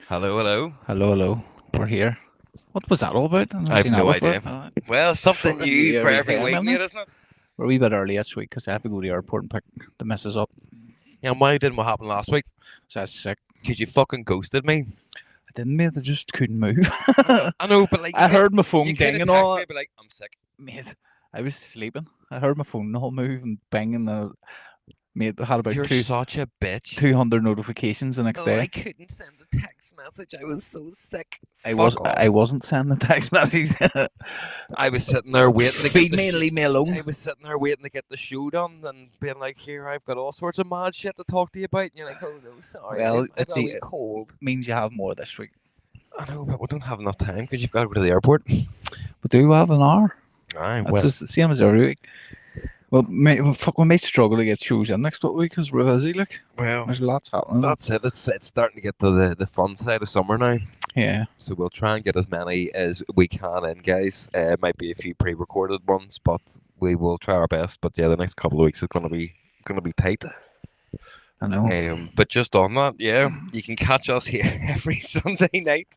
Hello, hello. Hello, hello. We're here. What was that all about? I've never I have seen that no before. idea. Well, something Fucking new new for every every time, week, isn't it? mate, isn't it? We're a wee bit early this week because I have to go to the airport and pick the missus up. Yeah, why didn't what happened last week? So I was sick. Because you fucking ghosted me. I didn't, mate. I just couldn't move. I know, but like I heard my you phone could ding have and texted all me that. and be like, I'm sick. Mate, I was sleeping. I heard my phone all move and bing and mate, I had about You're such a bitch. 200 notifications the next Oh, I day. couldn't send a text message. I was so sick. I Fuck was I off. wasn't sending the text message. I was sitting there waiting to get Feed the me and leave me alone. I was sitting there waiting to get the show done and being like, here, I've got all sorts of mad shit to talk to you about. And you're like, oh no, sorry, Well, I've got a wee it cold. means you have more this week. I know, but we don't have enough time because you've got to go to the airport. But do we have an hour? Aye, That's well, just the same as every week. Well, we may struggle to get shows in next week because we're busy. Like, well, there's lots happening. that's it. It's starting to get to the fun side of summer now. Yeah, So we'll try and get as many as we can in, guys. Might be a few pre-recorded ones, but we will try our best. But yeah, the next couple of weeks is gonna be tight. I know. But just on that, yeah, you can catch us here every Sunday night,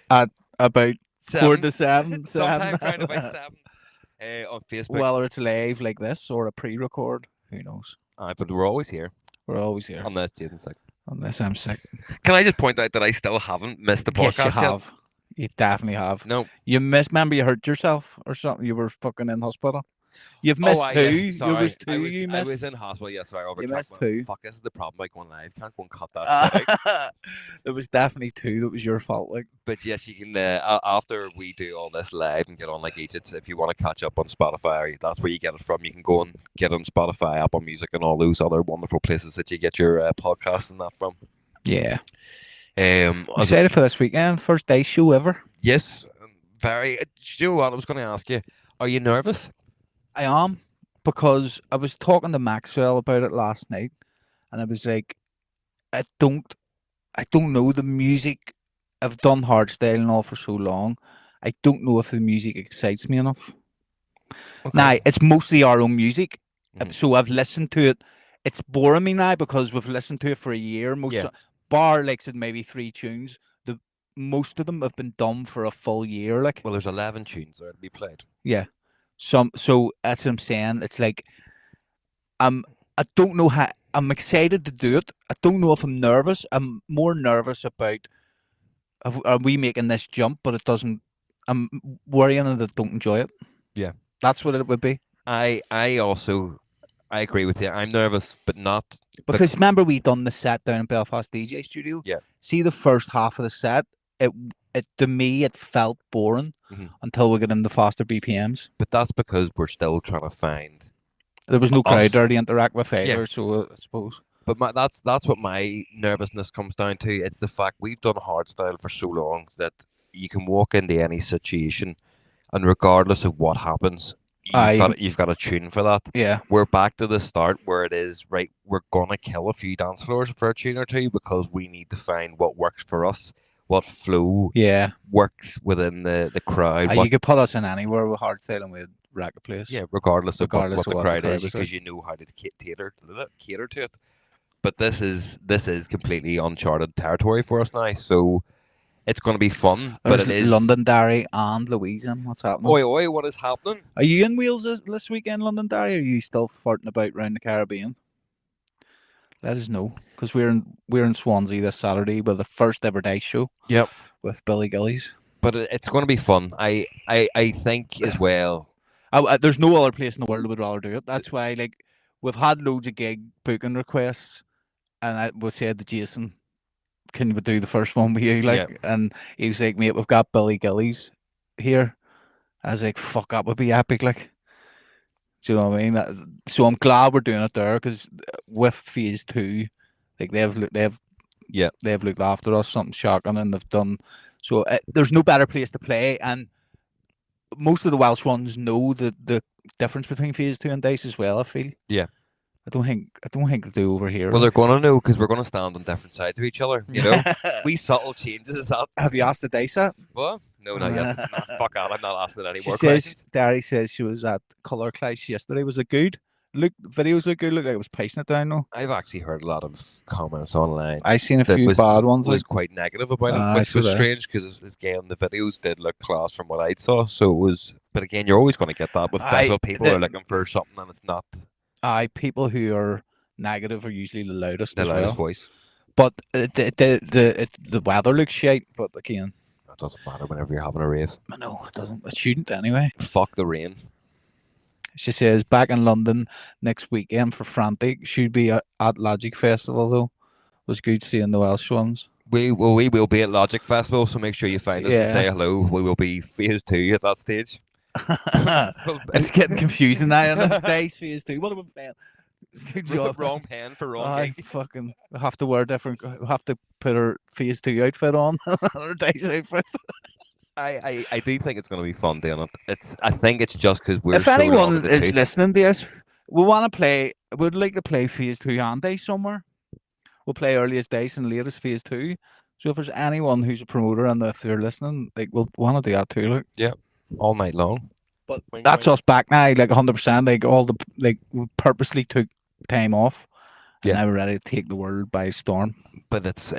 At about quarter to 7, seven, sometimes around about 7, on Facebook. Whether it's live like this or a pre-record, who knows? But we're always here, We're always here, unless Jason's sick. unless I'm sick. Can I just point out that I still haven't missed the Yes, you podcast yet? have. You definitely have. No. You missed. Remember, you hurt yourself or something. You were fucking in hospital. You've missed Oh, two. yes, There was sorry. two I was, you I was missed. in hospital. Yeah, sorry. I'll You retract missed my- two. Fuck, this is the problem by going live. Can't go and cut that shit out. There was definitely two that was your fault. Like, But yes, you can. After we do all this live and get on like Egypt, if you want to catch up on Spotify, that's where you get it from. You can go and get it on Spotify, Apple Music, and all those other wonderful places that you get your podcasts and that from. yeah. Um, as- Excited for this weekend. First day show ever. yes, very. Do you know what I was going to ask you? Are you nervous? I am, because I was talking to Maxwell about it last night, and I was like, I don't, I don't know the music. I've done hardstyle and all for so long. I don't know if the music excites me enough. Okay. Now it's mostly our own music, Mhm. so I've listened to it. It's boring me now because we've listened to it for a year. Yeah. Bar like said maybe 3 tunes. Most of them have been done for a full year. Like, Well, there's 11 tunes there to be played. yeah. So that's what I'm saying. It's like I don't know how. I'm excited to do it. I don't know if I'm nervous. I'm more nervous about are we making this jump, but it doesn't. I'm worrying that I don't enjoy it. Yeah. That's what it would be. I also agree with you. I'm nervous, but not Because remember we done the set down in Belfast DJ studio. Yeah. See the first half of the set. It to me it felt boring Mhm. until we got into faster BPMs. But that's because we're still trying to find. There was no Us. crowd there to interact with Yeah. either. So I suppose. But that's what my nervousness comes down to. It's the fact we've done hardstyle for so long that you can walk into any situation, and regardless of what happens, you've got a tune for that. Yeah. We're back to the start where it is right. We're gonna kill a few dance floors for a tune or two because we need to find what works for us, what flow Yeah. works within the crowd. You could put us in anywhere with hardstyle and we'd rack a place. Yeah, regardless of Regardless what of the what the crowd crowd is, is because you know how to cater to it. But this is completely uncharted territory for us now, so it's going to be fun. There's but it is Londonderry and Louisa. What's happening? Oi, oi! What is happening? Are you in Wales this weekend, Londonderry? Or are you still farting about round the Caribbean? Let us know, because we're in Swansea this Saturday with the first ever dice show. Yep. With Billy Gillies. But it's going to be fun. I think as well. There's no other place in the world that would rather do it. That's why, like, we've had loads of gig booking requests, and we said to Jason, "Can we do the first one with you?" Like, Yeah. and he was like, "Mate, we've got Billy Gillies here." I was like, "Fuck, that would be epic!" Like, do you know what I mean? So I'm glad we're doing it there, because with phase 2, like they've looked after us, something shocking, and they've done so. There's no better place to play, and most of the Welsh ones know the difference between phase 2 and dice as well. I feel. Yeah. I don't think they do over here. Well, they're going to know because we're going to stand on different sides of each other. You know, we subtle changes is that. Have you asked the dice that? What? No, not yet. Nah, fuck that. I'm not asking any She more says, questions. Dari says she was at colour clash yesterday. Was it good? videos look good. Look like it was pacing it down though. I've actually heard a lot of comments online I seen a that few bad ones. was Like, quite negative about it, I which saw was that. strange because again the videos did look class from what I saw. So it was, but again, you're always going to get that with I festival people are the looking for something and it's not I people who are negative are usually the loudest the as loudest well. voice. But the weather looks shite. But again, It doesn't matter whenever you're having a rave. I know it doesn't. It shouldn't anyway. Fuck the rain. She says back in London next weekend for Frantic. Should be at Logic Festival though. Was good seeing the Welsh ones. We will be at Logic Festival, so make sure you find us and say Yeah. hello. We will be phase 2 at that stage. It's getting confusing now. And then days phase 2. What am I playing? Good job. Wrong pen for wrong I gig. fucking have to wear different. Have to put her phase 2 outfit on. Her day's outfit. I do think it's going to be fun doing it. I think it's just because we're If so anyone long in the is tooth. listening to this, we want to play. We'd like to play phase 2 and day somewhere. We'll play earliest days and latest phase 2. So if there's anyone who's a promoter and if they're listening, like we'll want to do that too. Like, all night long. but Wink, that's wink. us back now, like 100%. Like all the we purposely took time off, and Yeah. now we're ready to take the world by storm. But it's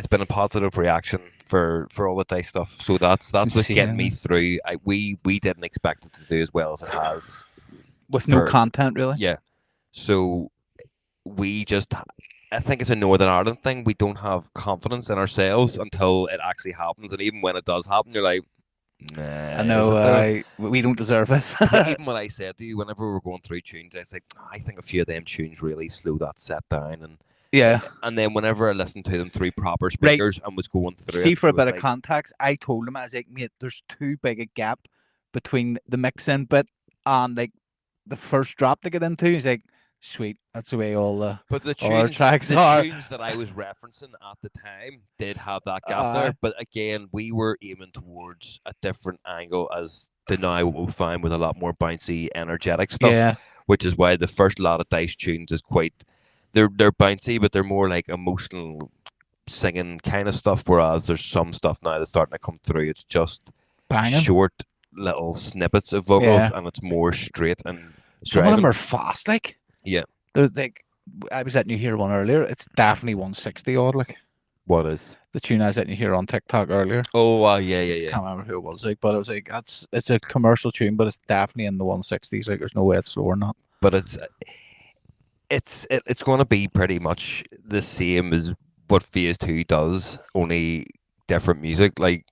been a positive reaction for all the dice stuff. So that's what's insane, getting me isn't through. We didn't expect it to do as well as it has. With no For- content really. Yeah. So we just, I think it's a Northern Ireland thing. We don't have confidence in ourselves until it actually happens, and even when it does happen, you're like, nah. I know we don't deserve this. Even what I said to you, whenever we were going through tunes, I said, I think a few of them tunes really slow that set down, Yeah. and then whenever I listened to them through proper speakers and was going through See, it, for a it was bit of like, context, I told him, I was like, mate, there's too big a gap between the mix-in bit and like the first drop to get into. He's like, sweet, that's the way all the but the all our tunes, tracks are. tunes that I was referencing at the time did have that gap there. But again, we were aiming towards a different angle as the now what we'll find with a lot more bouncy, energetic stuff. Yeah. Which is why the first lot of Dice tunes is quite they're bouncy, but they're more like emotional singing kind of stuff. Whereas there's some stuff now that's starting to come through. It's just Banging. short little snippets of vocals, and it's more straight and some of them driving. are fast, like. Yeah. They're like, I was letting you hear one earlier. It's definitely 160 odd, like. What is? The tune I was letting you hear on TikTok earlier. Oh, yeah. Can't remember who it was, like, but it was like it's a commercial tune, but it's definitely in the 160s. Like, there's no way it's slower than that. But it's going to be pretty much the same as what Phase 2 does, only different music. Like,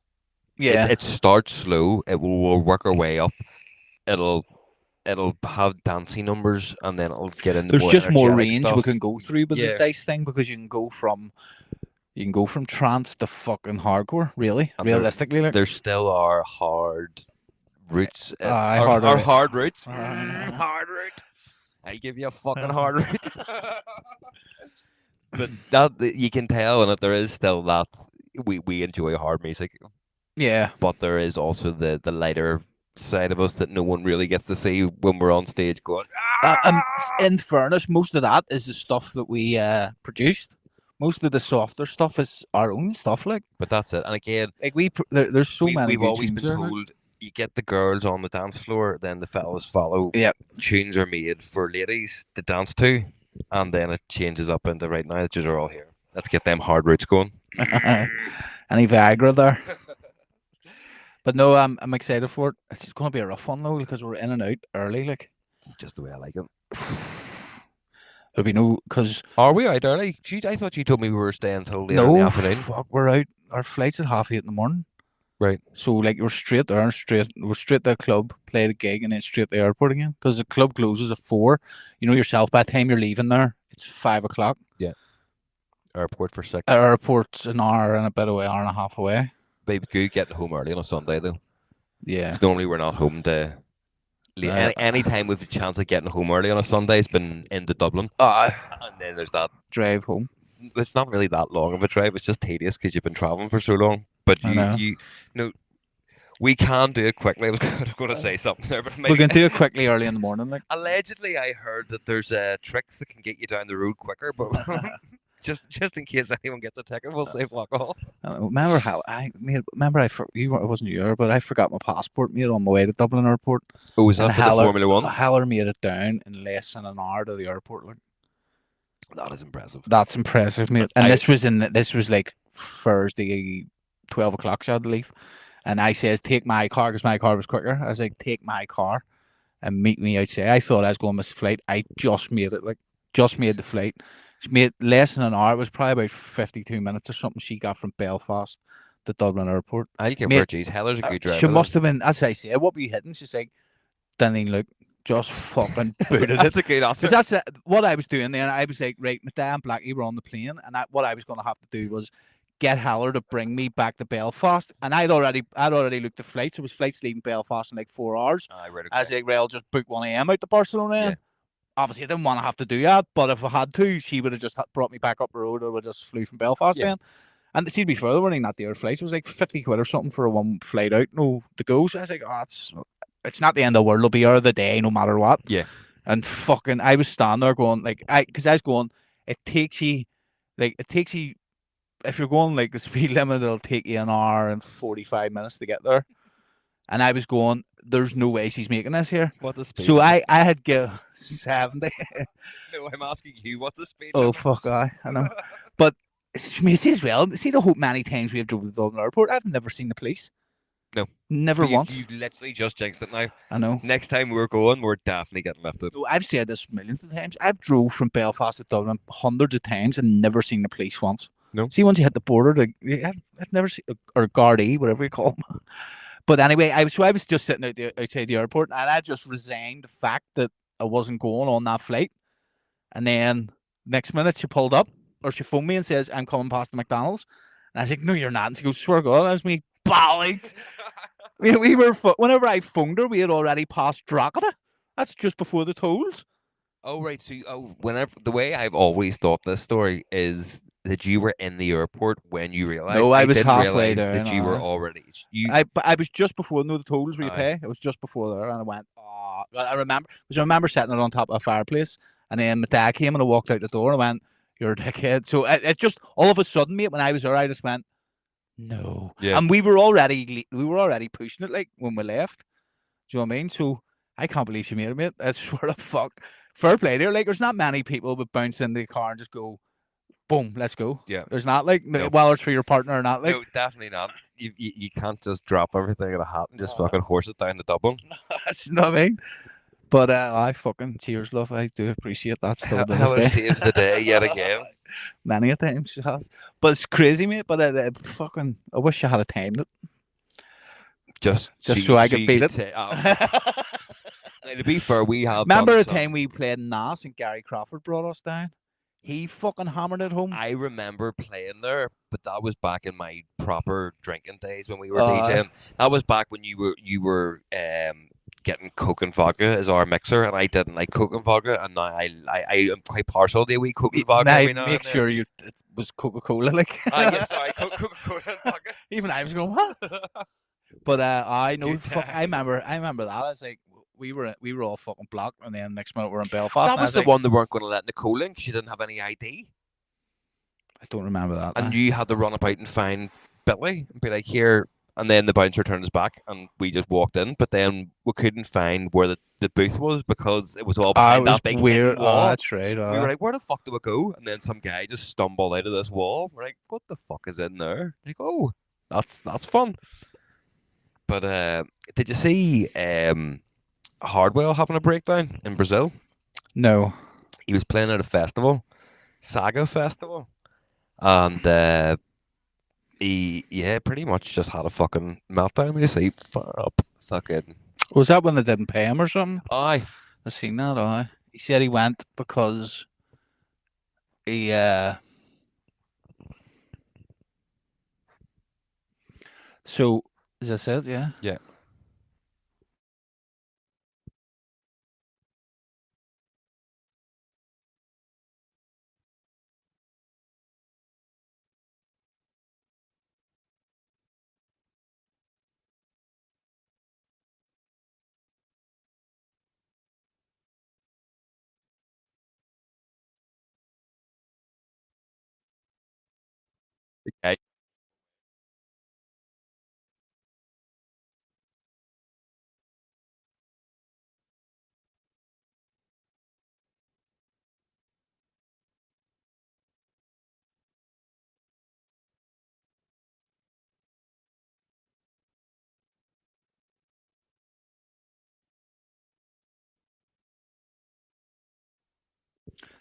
it starts slow. We'll work our way up. It'll have dancing numbers, and then it'll get into. There's just more energetic range stuff. we can go through with Yeah. the dice thing, because you can go from trance to fucking hardcore. Really, And there- realistically, like. There still are hard roots. Harder. Hard roots. Uh, Hard root. I'll give you a fucking hard root. But that you can tell, and that there is still that we enjoy hard music, Yeah. but there is also the lighter side of us that no one really gets to see when we're on stage going. In fairness, most of that is the stuff that we produced. Most of the softer stuff is our own stuff, like. But that's it. And again, Like there's so many. we've good always tunes been there, like. told you get the girls on the dance floor, then the fellas follow. Yep. Tunes are made for ladies to dance to, and then it changes up into right now. The Jews are all here. Let's get them hard roots going. Any Viagra there? But no, I'm excited for it. It's going to be a rough one though, because we're in and out early. Like, Just the way I like it. there'll be no, because Are we out early? I thought you told me we were staying until later in the no, afternoon. fuck, we're out. Our flight's at 8:30 in the morning. Right. So like we're straight there, we're straight to the club, play the gig, and then straight to the airport again. Because the club closes at 4. You know yourself, by the time you're leaving there, it's 5 o'clock. Airport for 6. Airport's an hour and a bit away, hour and a half away. Baby, good getting home early on a Sunday though. Yeah. 'Cause normally we're not home to. Any time we've a chance of getting home early on a Sunday has been into Dublin, and then there's that. Drive home. It's not really that long of a drive. It's just tedious because you've been traveling for so long. But I know. you know, we can do it quickly. I was going to say something there, but We can do it quickly early in the morning, like. Allegedly, I heard that there's tricks that can get you down the road quicker, but just in case anyone gets a ticket, we'll say fuck all. Remember how I made? Remember you were, it wasn't you, but I forgot my passport, mate, on my way to Dublin Airport, Oh, was and that for the Formula One? Heller made it down in less than an hour to the airport. Like, That is impressive. that's impressive, mate. And I this was like Thursday, 12 o'clock. So I had to leave, and I says take my car because my car was quicker. I was like take my car and meet me outside. I thought I was going to miss the flight. I just made it, like just made the flight. She made less than an hour. It was probably about 52 minutes or something. She got from Belfast to Dublin Airport. I'll give her. Mate, Geez, Heller's a good she driver. Then. must have been, as I say, what were you hitting? She's like, didn't even look, just fucking booted it. That's a good answer. Because that's what I was doing then. I was like, right, my dad and Blackie were on the plane, and what I was going to have to do was get Heller to bring me back to Belfast. And I'd already looked at flights. It was flights leaving Belfast in like 4 hours. Right, okay. I was like, right, I'll just book 1 a.m. out to Barcelona. Yeah. Obviously, I didn't want to have to do that, but if I had to, she would have just brought me back up the road, or would just flew from Belfast then. And see, to be further, running that dear flights, it was like 50 quid or something for a one flight out, no to go. So I was like, oh, it's not the end of the world. It'll be out of the day, no matter what. Yeah. And fucking, I was standing there going, like, because I was going, it takes you, if you're going like the speed limit, it'll take you an hour and 45 minutes to get there. And I was going, there's no way she's making this here. What's the speed? So I had give 70. No, I'm asking you, what's the speed? Oh, fuck, I know. But see as well, see the whole many times we have drove to Dublin Airport, I've never seen the police. No. Never once. You've literally just jinxed it now. I know. Next time we're going, we're definitely getting lifted. No, I've said this millions of times. I've drove from Belfast to Dublin hundreds of times and never seen the police once. No. See, once you hit the border, I've never seen, or Gardaí, whatever you call them. But anyway, I was just sitting outside the airport, and I just resigned the fact that I wasn't going on that flight. And then next minute, she pulled up, or she phoned me and says, "I'm coming past the McDonald's." And I was like, "No, you're not." And she goes, "Swear to God," that was me bollocked. we were whenever I phoned her, we had already passed Drogheda. That's just before the tolls. Oh right, so whenever the way I've always thought this story is that you were in the airport when you realized. No, I was didn't halfway realize there. that you were already. I was just before the tolls where you pay. It was just before there, and I went. Oh, I remember setting it on top of a fireplace, and then my dad came and I walked out the door and I went, "You're a dickhead." So it just all of a sudden, mate, when I was there, I just went, "No." Yeah. And we were already pushing it like when we left. Do you know what I mean? So I can't believe she made it, mate. I swear to fuck. Fair play there. Like, there's not many people would bounce in the car and just go, boom, let's go. Yeah. There's not like, No. whether it's for your partner or not. Like, No, definitely not. You can't just drop everything in a hat and just fucking horse it down to Dublin. that's not what I mean. But I fucking cheers, love. I do appreciate that still to this Heller day. saves the day yet again. Many a time she has. But it's crazy, mate. But I wish I had a timed it. Just so I could beat it. To be fair, we have. Remember the time we played NAS and Gary Crawford brought us down? He fucking hammered it home. I remember playing there, but that was back in my proper drinking days when we were DJing. That was back when you were getting Coke and vodka as our mixer, and I didn't like Coke and vodka, and now I am quite partial to a wee Coke and vodka. Now, make sure it was Coca-Cola, like. Yeah, sorry, Coca-Cola and vodka. Even I was going, what? But I know, I remember that. It's like we were all fucking blocked, and then next minute we're in Belfast. That was the one they weren't going to let Nicole in because she didn't have any ID. I don't remember that. And you had to run about and find Billy and be like, here. And then the bouncer turned his back and we just walked in. But then we couldn't find where the booth was because it was all behind that big weird wall. That's right. We were like, where the fuck do we go? And then some guy just stumbled out of this wall. We're like, what the fuck is in there? Like, oh, that's fun. But did you see Hardwell having a breakdown in Brazil? No. He was playing at a festival, Saga Festival. And he pretty much just had a fucking meltdown. We just say far up fucking. Was that when they didn't pay him or something? Aye. I seen that. Aye. He said he went because he So is that it? Yeah. Yeah.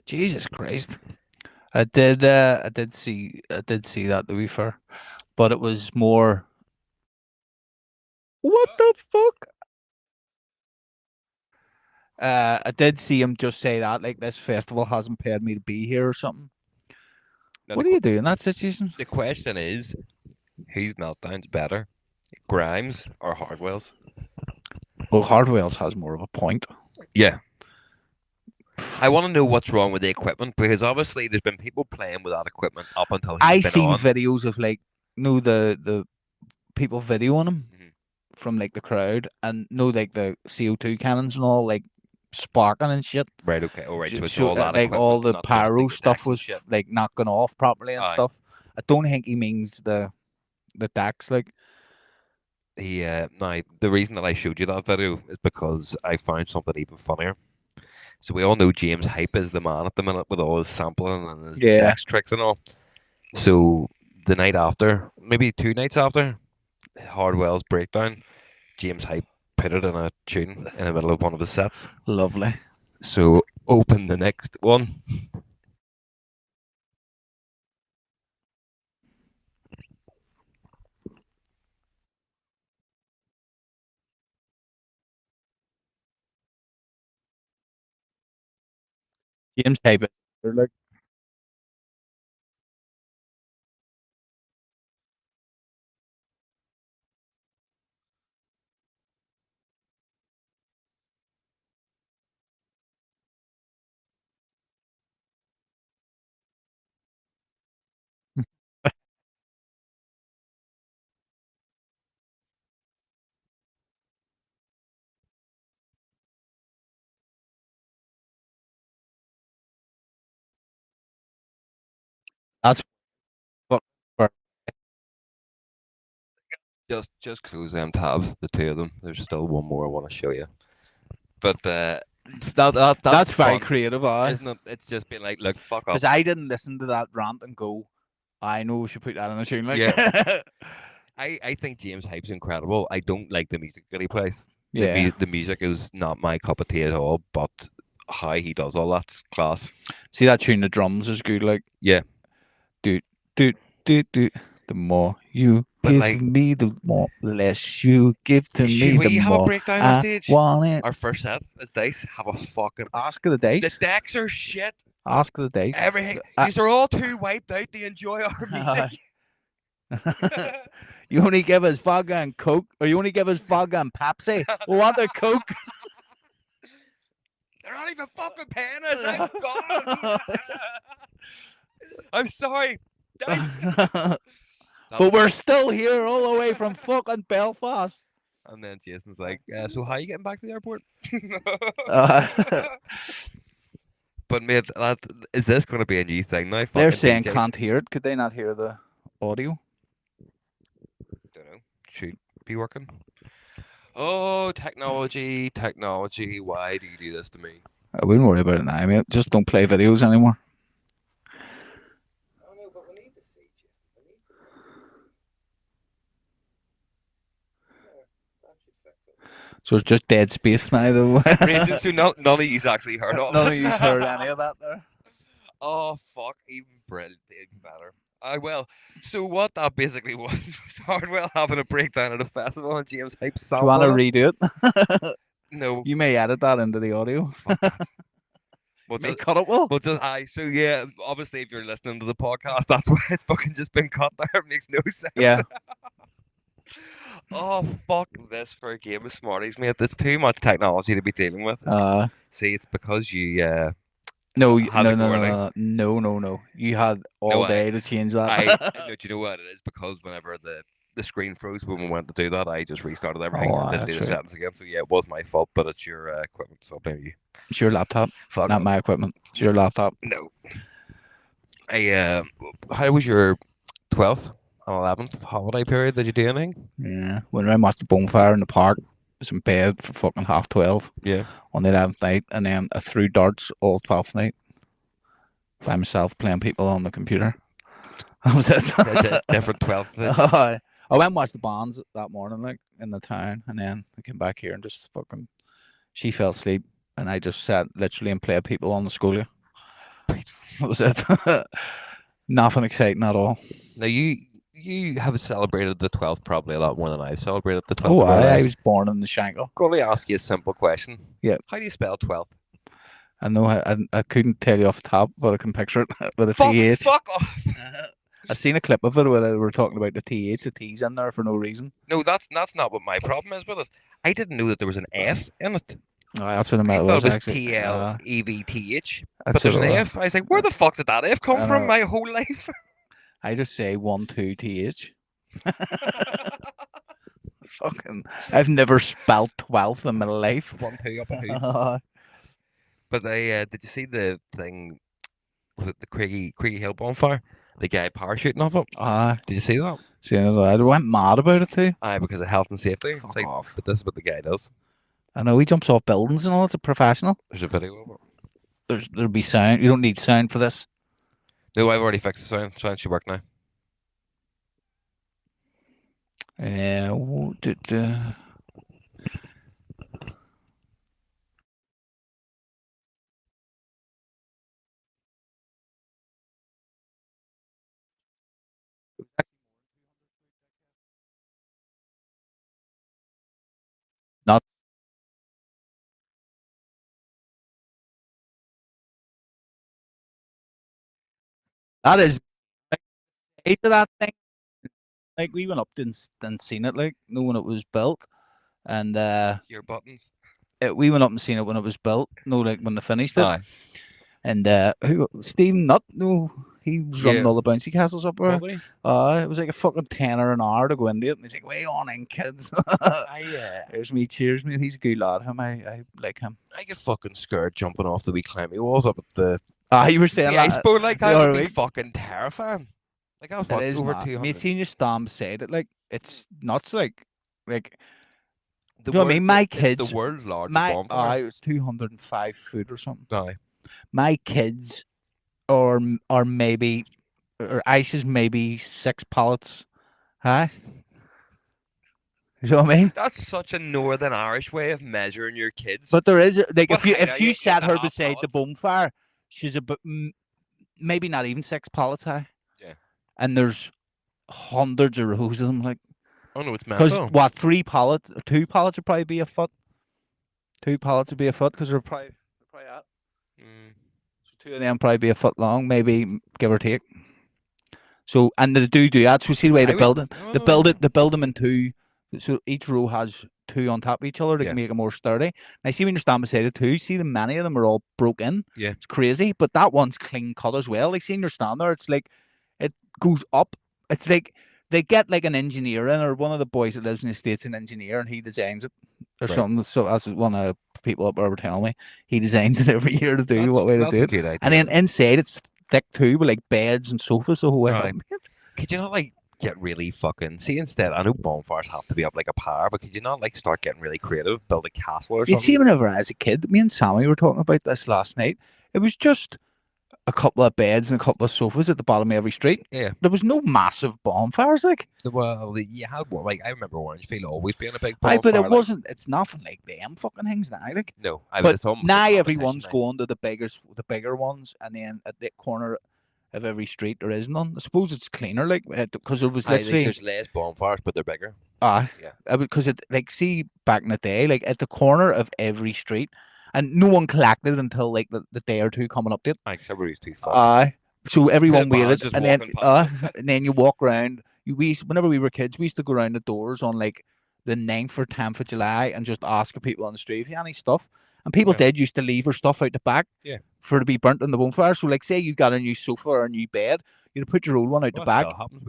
Jesus Christ. I did see that, to be fair. But it was more, what the fuck? I did see him just say that, like, this festival hasn't paid me to be here or something. Now What do you do in that situation? the question is, whose meltdown's better, Grimes or Hardwell's? Well, Hardwell's has more of a point. Yeah, I want to know what's wrong with the equipment because obviously there's been people playing with that equipment up until he's I been seen on. videos of, like, no, the people videoing him Mhm. from, like, the crowd, and no, like, the CO2 cannons and all, like, sparking and shit. Right. Okay. All right. So it's So, all that like, all equipment, the not just pyro like the stuff decks and was shit. like not going off properly and Aye. stuff. I don't think he means the decks, like. Now the reason that I showed you that video is because I found something even funnier. So we all know James Hype is the man at the minute with all his sampling and his Yeah. dex tricks and all. So the night after, maybe 2 nights after Hardwell's breakdown, James Hype put it in a tune in the middle of one of his sets. Lovely. So open the next one. James David. Like, that's what. Just close them tabs, the two of them. There's still one more I want to show you. But that's That's very fun, creative, I. isn't it? It's just been like, look, fuck up. Because I didn't listen to that rant and go, I know we should put that in a tune. Like, Yeah. I think James Hype's incredible. I don't like the music that he plays. yeah. The music is not my cup of tea at all, but how he does all that's class. See that tune, the drums is good. Like, Yeah. do, do, do. The more you But give to like, me, the more less you give to should me, the we have a more breakdown on I stage? want it. Our first set as Dice have a fucking Ask of the the days. decks are shit. Ask of the days. Everything I, these are all too wiped out to enjoy our music. you only give us vodka and Coke, or you only give us vodka and Pepsi. We want the Coke. They're not even fucking paying us. I'm gone. I'm sorry. Dice. But we're still here all the way from fucking Belfast. And then Jason's like, so how are you getting back to the airport? Uh, But mate, is this going to be a new thing now? they're Fucking saying DJs? can't hear it. Could they not hear the audio? Don't know. Should be working. Oh, technology, technology. Why do you do this to me? I wouldn't worry about it now, mate. Just don't play videos anymore. Oh no, but we need to see Jason. That should fix it. So it's just dead space now, though. Right, so none of you's actually heard all None that. of you's heard any of that there. Oh fuck, even brilliant, even better. Well, so what that basically was Hardwell having a breakdown at a festival and James Hype Do you want to sampling it. redo it? No, You may edit that into the audio. fuck that. We'll May just, cut it, will. we'll just, so yeah, obviously if you're listening to the podcast, that's why it's fucking just been cut there. It makes no sense. Yeah. Oh fuck this for a game of Smarties, mate. It's too much technology to be dealing with. See, it's because you No, had no, to go no, early. no. You had No, all day to change that. no, do you know what it is? Because whenever the screen froze when we went to do that, I just restarted everything Oh, and didn't do that's the right. settings again. So yeah, it was my fault, but it's your equipment, so I'll blame you. It's your laptop, Fuck not off. my equipment. It's your laptop. No. How was your 12th and 11th holiday period? Did you do anything? Yeah. Went around, watched the bonfire in the park. Was in bed for fucking 12:30 Yeah. on the 11th night, and then I threw darts all 12th night by myself, playing people on the computer. That was it. Different 12th. I went and watched the bands that morning, like in the town, and then I came back here and just fucking. She fell asleep, and I just sat literally and played people on the school. That was it. Nothing exciting at all. Now you have celebrated the 12th probably a lot more than I've celebrated the 12th Oh, of our I lives. was born in the Shangle. Going to ask you a simple question. Yeah. How do you spell 12th? I know I couldn't tell you off the top, but I can picture it with a TH. Fuck off. I seen a clip of it where they were talking about the TH, the T's in there for no reason. No, that's not what my problem is with it. I didn't know that there was an F in it. Oh, that's what I I meant. It thought was it was actually. TLEVTH, but That's there's what an it was. F. I was like, where the fuck did that F come I from know. my whole life? I just say 1, 2 TH. Fucking, I've never spelled 12th in my life. 1, 2 up a hoot. But did you see the thing? Was it the Craigie Hill bonfire? The guy parachuting off it. Did you see that? I went mad about it too. Aye, because of health and safety. Fuck It's like, off. but this is what the guy does. I know he jumps off buildings and all. It's a professional. There's a video of it. There'll be sound. You don't need sound for this. No, I've already fixed the sound. Sound should work now. Not that is to that thing. Like we went up and seen it, like knowing it was built, and Your buttons. we went up and seen it when it was built. No, like when they finished it. Aye. And who? Stephen Nutt? No, he was running all the bouncy castles up there. Probably. It was like a fucking tenner an hour to go into it, and he's like, "Way on in, kids." There's me, cheers me. He's a good lad. I like him. I get fucking scared jumping off the wee climbing walls up at the You were saying the that. iceboat. Like the that other would be week. fucking terrifying. Like I was It is over mad. 200. Mate, seen you stand beside it, like it's nuts. Like The you know what I mean? My kids, it's the world's largest bonfire. it was 205 foot or something. Aye. My kids, or maybe, or ice is maybe 6 pallets high. You know what I mean? That's such a Northern Irish way of measuring your kids. But there is like What if you height sat are her you? beside the bonfire, she's about maybe not even 6 pallets high. Yeah. And there's hundreds of rows of them, like. Oh no, it's Because mental. what 3 pallets, or 2 pallets would probably be a foot. 2 pallets would be a foot because they're probably at. So 2 of them probably be a foot long, maybe give or take. So and they do that. So see the way they build it. They build them in 2. So each row has 2 on top of each other to make it more sturdy. Now see when you're standing beside it too, see the many of them are all broke in. Yeah. It's crazy. But that one's clean cut as well. Like seeing you're standing there, it's like it goes up. It's like they get like an engineer in, or one of the boys that lives in the States, an engineer, and he designs it or something. So that's one of the people up there were telling me. He designs it every year to do what way to do it. And then inside it's thick too, with like beds and sofas the whole way up. Could you not like get really fucking see instead? I know bonfires have to be up like a par, but could you not like start getting really creative, build a castle or something? You see, whenever I was a kid, me and Sammy were talking about this last night. It was just a couple of beds and a couple of sofas at the bottom of every street. Yeah. There was no massive bonfires, like. Well, you had one. Like I remember Orangefield always being a big bonfire. But it wasn't. It's nothing like them fucking things now, like. No, but now everyone's going to the bigger ones, and then at the corner of every street there is none. I suppose it's cleaner, like because there was literally there's less bonfires, but they're bigger. Yeah. Because it like see back in the day, like at the corner of every street. And no one collected until like the day or two coming up to it. Everybody's too far. So everyone waited, and then you walk around. Whenever we were kids, we used to go around the doors on like the 9th or 10th of July and just ask people on the street if you had any stuff. And people used to leave their stuff out the back for it to be burnt in the bonfire. So like say you got a new sofa or a new bed, you'd put your old one out the back. That happens.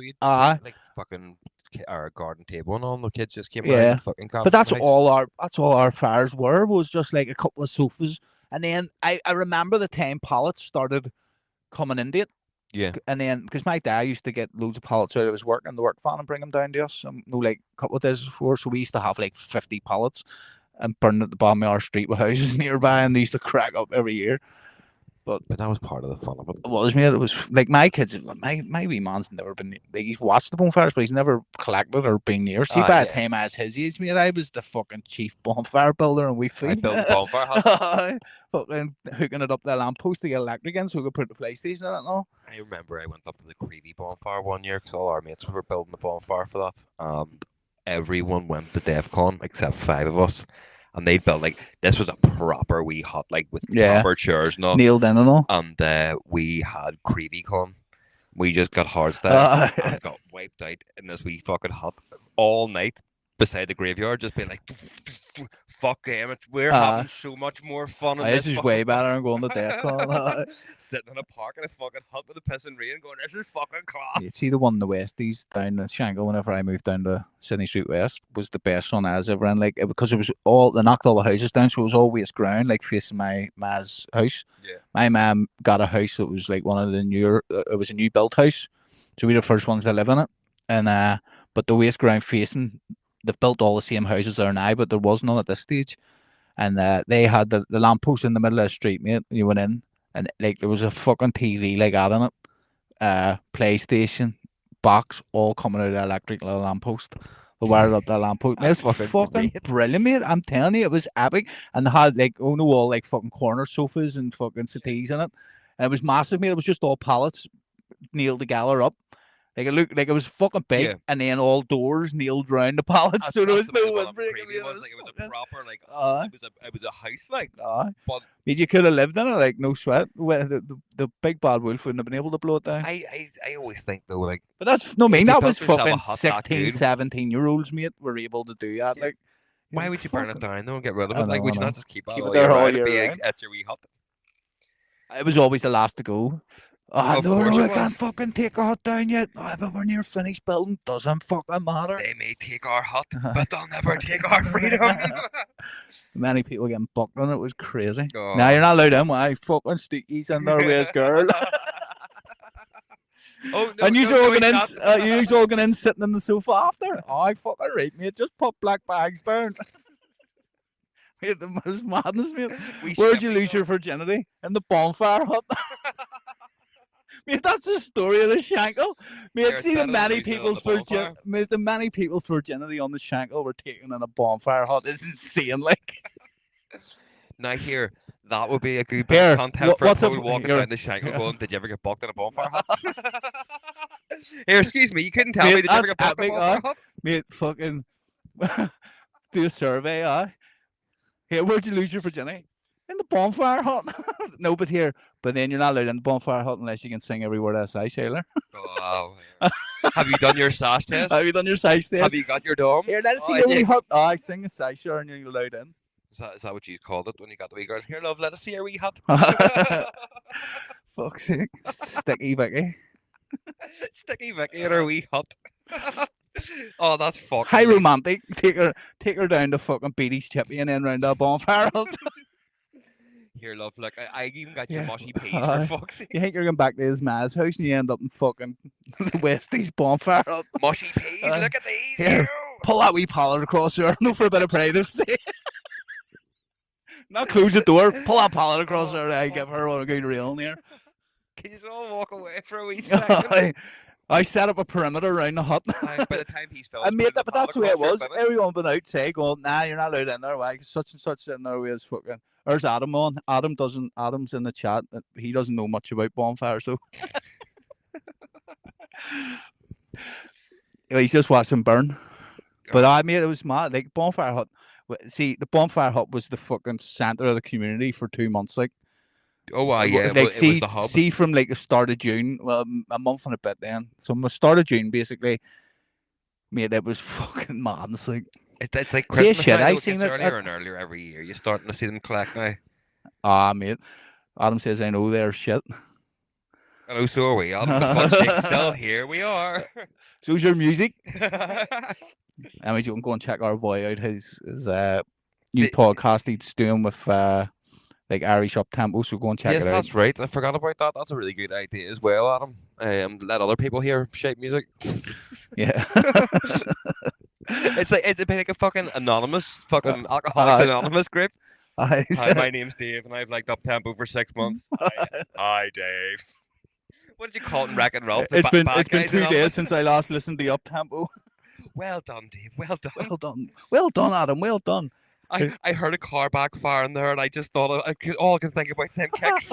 Like fucking our garden table and all the kids just came around and fucking but that's all our fires was just like a couple of sofas. And then I remember the time pallets started coming into it. Yeah. And then because my dad used to get loads of pallets out of his work in the work van and bring them down to us, like a couple of days before. So we used to have like 50 pallets and burn at the bottom of our street with houses nearby, and they used to crack up every year. But But that was part of the fun of it. it was, mate. It was like my kids, my wee man's never been. Like, he's watched the bonfires, but he's never collected or been near. See, by the Yeah. time I was his age, mate, I was the fucking chief bonfire builder, and we I feed built bonfire huts. fucking hooking it up the lamppost to get electric in, so we could put the PlayStation in it and all. I remember I went up to the Creedy bonfire one year because all our mates were building the bonfire for that, and everyone went to DEF CON except 5 of us. And they built like this was a proper wee hut, like with Yeah. proper chairs and all. Nailed in and all. And we had Creedy Con. We just got hardstyle and got wiped out in this wee fucking hut all night beside the graveyard, just being like, fuck them, we're having so much more fun. This is way better than going to DEF CON. Sitting in a park in a fucking hut with a piss and rain, going, this is fucking class. You see the one in the Westies down the Shankill. Whenever I moved down to Sydney Street West, was the best one I was ever in. Like, because it was all, they knocked all the houses down, so it was all waste ground, like facing my ma's house. Yeah. My mum got a house that was like one of the newer. It was a new built house, so we were the first ones to live in it. And but the waste ground facing, they've built all the same houses there now, but there was none at this stage. And they had the lamppost in the middle of the street, mate. You went in, and like there was a fucking TV like that in it, PlayStation box, all coming out of the electric little lamppost. They wired up that lamppost. It was fucking brilliant, mate. I'm telling you, it was epic. And they had like on the wall like fucking corner sofas and fucking settees in it, and it was massive, mate. It was just all pallets nailed together up. Like it looked like it was fucking big, and then all doors nailed round the pallets, so there was no windbreak. It was a proper like it was a house like. But you could have lived in it, like no sweat. The big bad wolf wouldn't have been able to blow it down. I always think though, like, but that's no mean. That was fucking 16, 17-year-olds, mate, were able to do that. Like, why would you burn it down though and get rid of it? Like, would you not just keep it there all year at your wee hut? It was always the last to go. Oh, no, I can't fucking take a hut down yet. Oh, but we're near finished building. Doesn't fucking matter. They may take our hut, but they'll never take our freedom. Many people getting bucked on it. Was crazy. Oh. Now you're not allowed in. Why fucking stickies in there with his girl? Oh, no, and you're all going in sitting in the sofa after. Oh, I fucking right, mate. Just put black bags down. Mate, the most madness, mate. Where'd you lose your virginity? In the bonfire hut. Mate, that's the story of the Shankill. Mate, see the many people's virginity. Mate, the many people's virginity on the Shankill were taken in a bonfire hut. It's insane, like. Now here, that would be a good bit of content for people walking down the Shankill going, did you ever get bucked in a bonfire hut? Here, excuse me, you couldn't tell me, did you ever get bucked in a bonfire hut? Mate, fucking do a survey, Here, where'd you lose your virginity? In the bonfire hut. No, but then you're not allowed in the bonfire hut unless you can sing every word I say, sailor. Oh, yeah. Have you done your sash test? Have you done your sash test? Have you got your dome? Here, let us see your wee hut. I sing a sash, and you're allowed in. Is that what you called it when you got the wee girl? Here, love, let us see your wee hut. Fuck's sake. Sticky Vicky. Sticky Vicky in her wee hut. Oh, that's fucking. High romantic. Take her down to fucking Beatty's Chippy and then round that bonfire hut. Here, love, look, I even got your mushy peas for fuck's sake. You think you're going back to his ma's house and you end up in fucking the Westies bonfire hut? Mushy peas, look at these. Here, pull that wee pallet across there. No, for a bit of privacy. Not close the door. Pull that pallet across there. I give her a good reel in here. Can you just all walk away for a wee second? I set up a perimeter around the hut. By the time he's filled, but that's the way it was. Everyone went outside going, nah, you're not allowed in there. Why? Such and such in there with fucking. There's Adam on. Adam's in the chat. He doesn't know much about bonfire, so he's just watching burn. But I mean, it was mad. Like bonfire hut. See, the bonfire hut was the fucking center of the community for 2 months. Like, oh, yeah. Like, it was the hub. See, from like the start of June, well, a month and a bit then. So from the start of June, basically, mate, it was fucking madness. Like. It's like Christmas. Shit, I seen it earlier and earlier every year. You're starting to see them collect now. Ah, mate. Adam says, I know they're shit. Hello, so are we. Adam, the fun chick's still here. We are. So's your music. Anyway, you can go and check our boy out. His new podcast he's doing with like Irish up tempo. So go and check it out. Yes, that's right. I forgot about that. That's a really good idea as well, Adam. Let other people hear shape music. Yeah. It's like a fucking anonymous, fucking Alcoholics Anonymous group. Hi, my name's Dave, and I've liked up tempo for 6 months. Hi, Dave. What did you call it in Wreck and Ralph? The It's been bad guys 2 days anonymous. since I last listened to the up tempo. Well done, Dave. Well done. Well done, Adam. Well done. I heard a car backfiring there, and I just thought all I can think about is them kicks.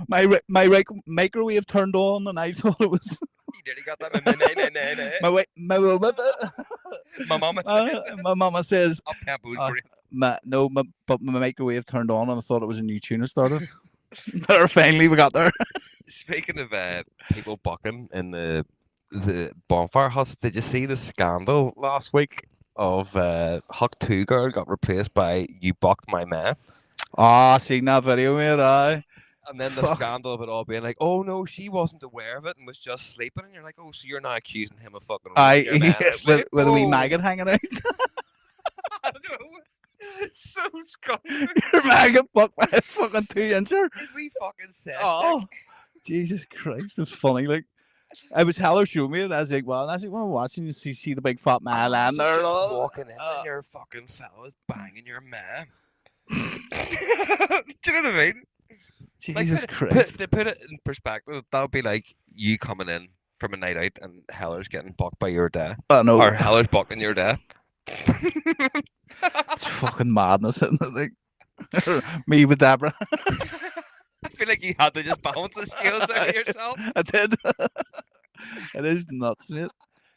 my microwave turned on, and I thought it was. You nearly got that. My mama says. My mama says. Up tempo's great. But my microwave turned on, and I thought it was a new tune that started. Finally, we got there. Speaking of people bucking in the bonfire huts, did you see the scandal last week of Huck 2 girl got replaced by You Bucked My Man? Seen that video, mate. And then the scandal of it all being like, oh no, she wasn't aware of it and was just sleeping. And you're like, oh, so you're not accusing him of fucking your man with a wee maggot hanging out. I know. So scummy. Your maggot fucked by a fucking 2-incher. Did we fucking say? Oh, Jesus Christ, it's funny. Like, I was Heller showing me it. I was like, well, when I'm watching, you see the big fat man land there. Just walking in and your fucking fellas banging your man. Do you know what I mean? Jesus Christ. To put it in perspective, that would be like you coming in from a night out and Heller's getting bucked by your dad. No. Or Heller's bucking your dad. It's fucking madness, isn't it? Like, me with Deborah. I feel like you had to just balance the scales out of yourself. I did. It is nuts, mate.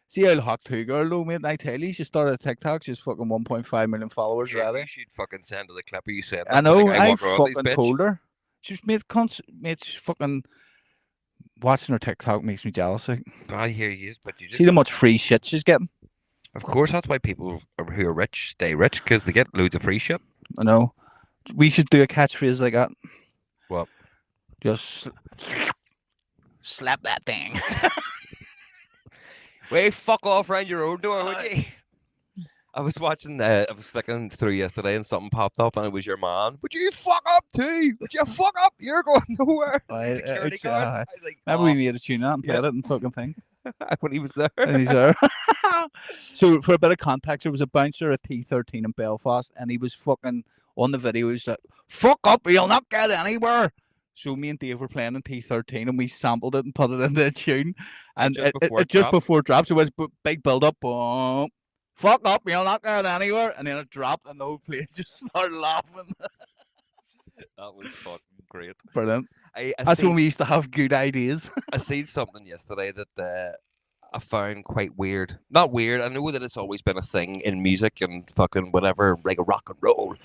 See how Huck 2 girl though, mate. I tell you, she started a TikTok. She's fucking 1.5 million followers already. You should fucking send her the clip of you said that. I know. Like, I fucking told her. She's made fucking watching her TikTok makes me jealous. Like. I hear you, but you just see how much free shit she's getting. Of course, that's why people who are rich stay rich, because they get loads of free shit. I know. We should do a catchphrase like that. What? Just slap that thing. Wait, fuck off around your own door, would you? I was watching, I was flicking through yesterday and something popped up and it was your man. Would you fuck up too? Would you fuck up? You're going nowhere. Security guard. I was like, remember we made a tune out and played it and fucking thing. When he was there. And he's there. So for a bit of context, there was a bouncer at T13 in Belfast and he was fucking on the video. He was like, fuck up, you'll not get anywhere. So me and Dave were playing in T13 and we sampled it and put it into a tune. And just before it drops, it was big build up. Boom. Fuck up, you'll not get anywhere. And then it dropped and the whole place just started laughing. That was fucking great. Brilliant. That's when we used to have good ideas. I seen something yesterday that I found quite weird. Not weird. I know that it's always been a thing in music and fucking whatever, like a rock and roll.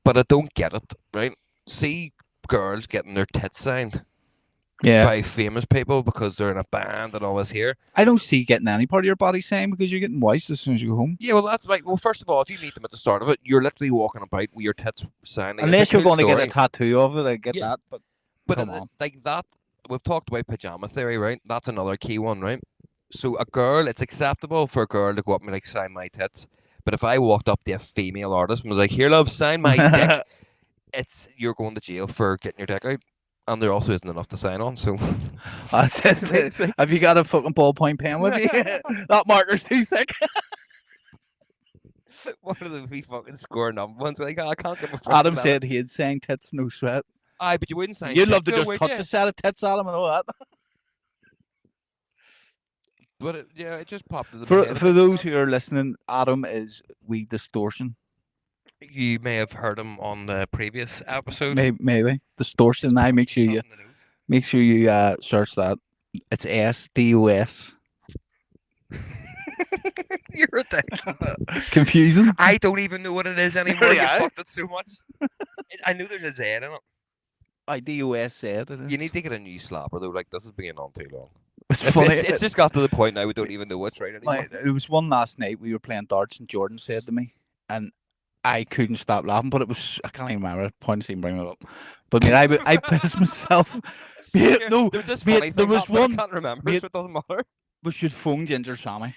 But I don't get it, right? See girls getting their tits signed by famous people because they're in a band and all this here. I don't see getting any part of your body signed because you're getting white as soon as you go home. Yeah, well, that's right. Well, first of all, if you meet them at the start of it, you're literally walking about with your tits signed. Unless you're going to get a tattoo of it, I get that. But come on. Like that, we've talked about pajama theory, right? That's another key one, right? So a girl, it's acceptable for a girl to go up and like sign my tits. But if I walked up to a female artist and was like, "Here, love, sign my dick," you're going to jail for getting your dick out. And there also isn't enough to sign on, so... That's it. Have you got a fucking ballpoint pen with you? That marker's too thick. One of the wee fucking score number ones. Like, I can't get my Adam said he'd sang tits, no sweat. Aye, but you wouldn't sign You'd love to just touch a set of tits, Adam, and all that. But it just popped into the head. For those who are listening, Adam is wee distortion. You may have heard him on the previous episode. Maybe distortion. I make sure you search that. It's SDOS. You're a dick. Confusing. I don't even know what it is anymore. You fucked it so much. I knew there's a Z in it. DOS said it is. You need to get a new slapper though. Like this is being on too long. It's funny. It's just got to the point now we don't even know what's right anymore. It was one last night we were playing darts and Jordan said to me, and I couldn't stop laughing, but it was, I can't even remember. Points even bringing it up. But I pissed myself. No, there was one. I can't remember, so it doesn't matter. We should phone Ginger Sammy.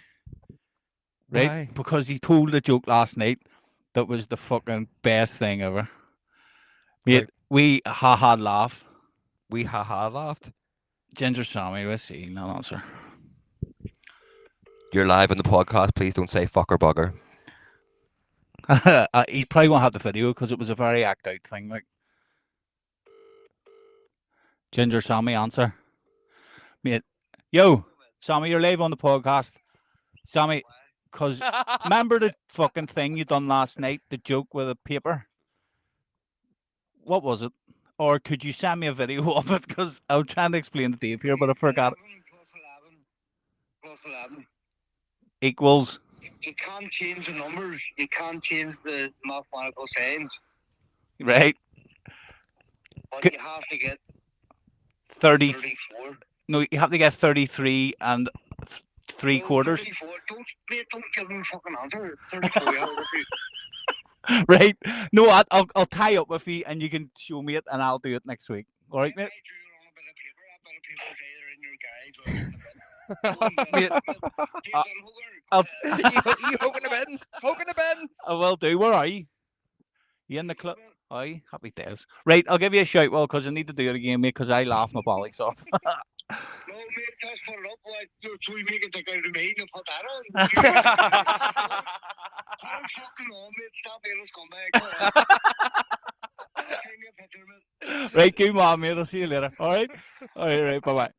Right? Why? Because he told a joke last night that was the fucking best thing ever. Mate, we ha-ha laugh. We ha-ha laughed? Ginger Sammy, let's see, no answer. You're live on the podcast. Please don't say fuck or bugger. He's probably won't have the video because it was a very act out thing. Like, Ginger, Sammy, answer. Mate, yo, Sammy, you're live on the podcast. Sammy, because remember the fucking thing you done last night, the joke with a paper? What was it? Or could you send me a video of it? Because I was trying to explain to Dave here, but I forgot. 11 plus 11 equals. You can't change the numbers. You can't change the mathematical signs. Right. But you have to get 34. No, you have to get 33 and 3/4. 34. Don't give them a fucking answer. 34. Right. No, I'll tie up with you and you can show me it and I'll do it next week. All right, mate? You holding the bins? Holding the bins? I will do. Where are you? You in the club? Aye, happy days. Right, I'll give you a shout, well, because I need to do it again, mate, because I laugh my bollocks off. No, mate, just put it up like so we make it take out of me and put that on. I'm fucking on, mate. Stop here, let's come back. Send me a picture, mate. Right, good man, mate. I'll see you later. All right? All right, bye-bye.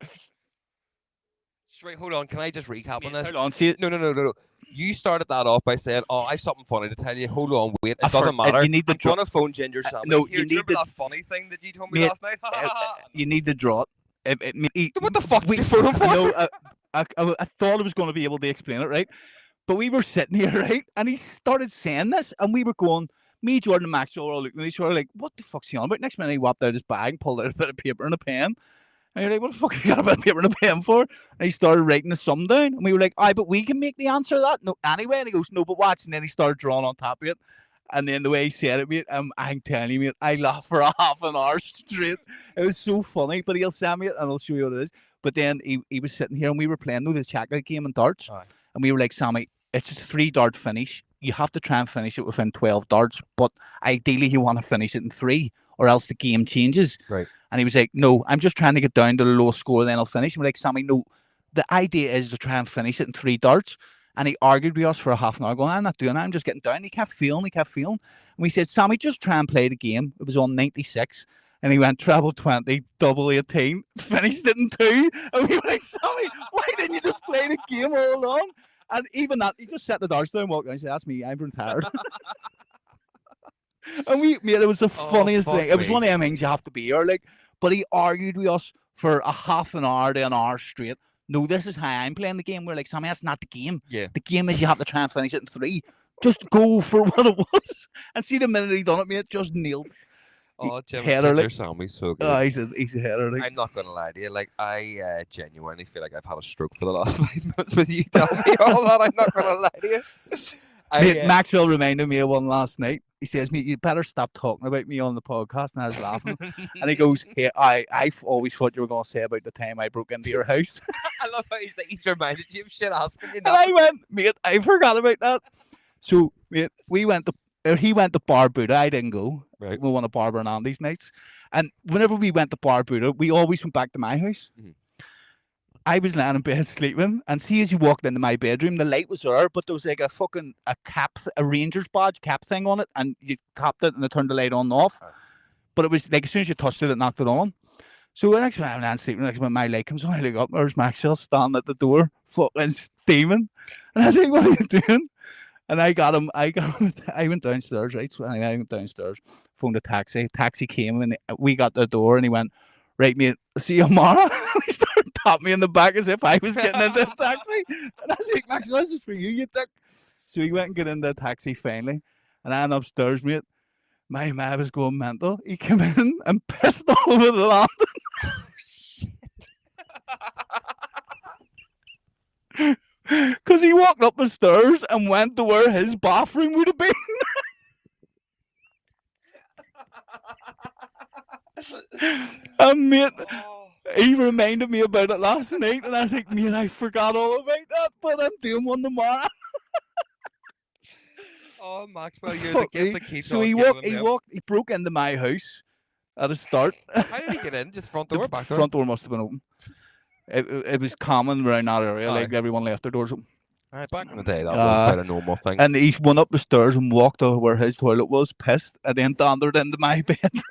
Right, hold on. Can I just recap on this? Hold on, see it. No. You started that off by saying, "Oh, I have something funny to tell you." Hold on, wait. It doesn't matter. You need to I'm gonna phone Ginger Sammy. No, Here, you do you need remember to. that funny thing that you told me last night? You need to draw it. What the fuck did you phone him for? No, I thought I was going to be able to explain it, right? But we were sitting here, right? And he started saying this, and we were going, me, Jordan, and Maxwell were all looking at each other like, what the fuck's he on about? Next minute, he whopped out his bag, pulled out a bit of paper and a pen. And you're like, what the fuck have you got a bit of paper and a pen for? And he started writing the sum down. And we were like, aye, but we can make the answer to that. No, anyway. And he goes, no, but watch. And then he started drawing on top of it. And then the way he said it, mate, I'm telling you, mate, I laughed for a half an hour straight. It was so funny. But he'll send me it and I'll show you what it is. But then he was sitting here and we were playing the checkout game in darts. Aye. And we were like, Sammy, it's a 3-dart finish. You have to try and finish it within 12 darts. But ideally, you want to finish it in 3 or else the game changes. Right. And he was like, no, I'm just trying to get down to the lowest score, then I'll finish. And we're like, Sammy, no, the idea is to try and finish it in 3 darts. And he argued with us for a half an hour going, I'm not doing that, I'm just getting down. He kept feeling. And we said, Sammy, just try and play the game. It was on 96. And he went treble 20, double 18, finished it in 2. And we were like, Sammy, why didn't you just play the game all along? And even that, he just set the darts down and walked down and said, that's me, I'm retired. And it was the funniest thing. It was one of them things you have to be here, like. But he argued with us for a half an hour to an hour straight. No, this is how I'm playing the game. We're like, Sammy, that's not the game. Yeah. The game is you have to try and finish it in 3. Just go for what it was. And see the minute he done it, mate, just nailed. Oh, Ginger Sammy's so good. He's a header. Like. I'm not gonna lie to you. Like, I genuinely feel like I've had a stroke for the last 5 minutes with you telling me all that. I'm not gonna lie to you. Maxwell reminded me of one last night. He says, "Me, you better stop talking about me on the podcast." And I was laughing. And he goes, "Hey, I've always thought you were going to say about the time I broke into your house." I love how he's reminded you of shit asking you. And I went, mate, I forgot about that. So, mate, he went to Barbuda. I didn't go. Right. We went to Barbara and Andy's nights. And whenever we went to Barbuda, we always went back to my house. Mm-hmm. I was laying in bed sleeping, and see, as you walked into my bedroom, the light was there, but there was like a Rangers badge cap thing on it, and you tapped it and it turned the light on and off. But it was like as soon as you touched it, it knocked it on. So the next time I'm laying sleeping, next time my light comes on, I look up, there's Maxwell standing at the door, fucking steaming. And I was like, what are you doing? And I got him. I went downstairs, right? So I went downstairs, phoned a taxi. Taxi came and we got the door, and he went, right, mate, see you tomorrow. He started tapping me in the back as if I was getting into the taxi. And I was like, Max, this is for you dick. So he went and got into the taxi finally. And I went upstairs, mate. My man was going mental. He came in and pissed all over the landing. Because he walked up the stairs and went to where his bathroom would have been. And mate, he reminded me about it last night, and I was like, mate, I forgot all about that, but I'm doing one tomorrow. Oh, Maxwell, you're the gift that keeps so on he broke into my house at the start. How did he get in? Just front door, back door? Front door must have been open. It was common around that area, Aye. like everyone left their doors open. Back in the day, that was quite a normal thing. And he's went up the stairs and walked over where his toilet was, pissed, and then wandered into my bedroom,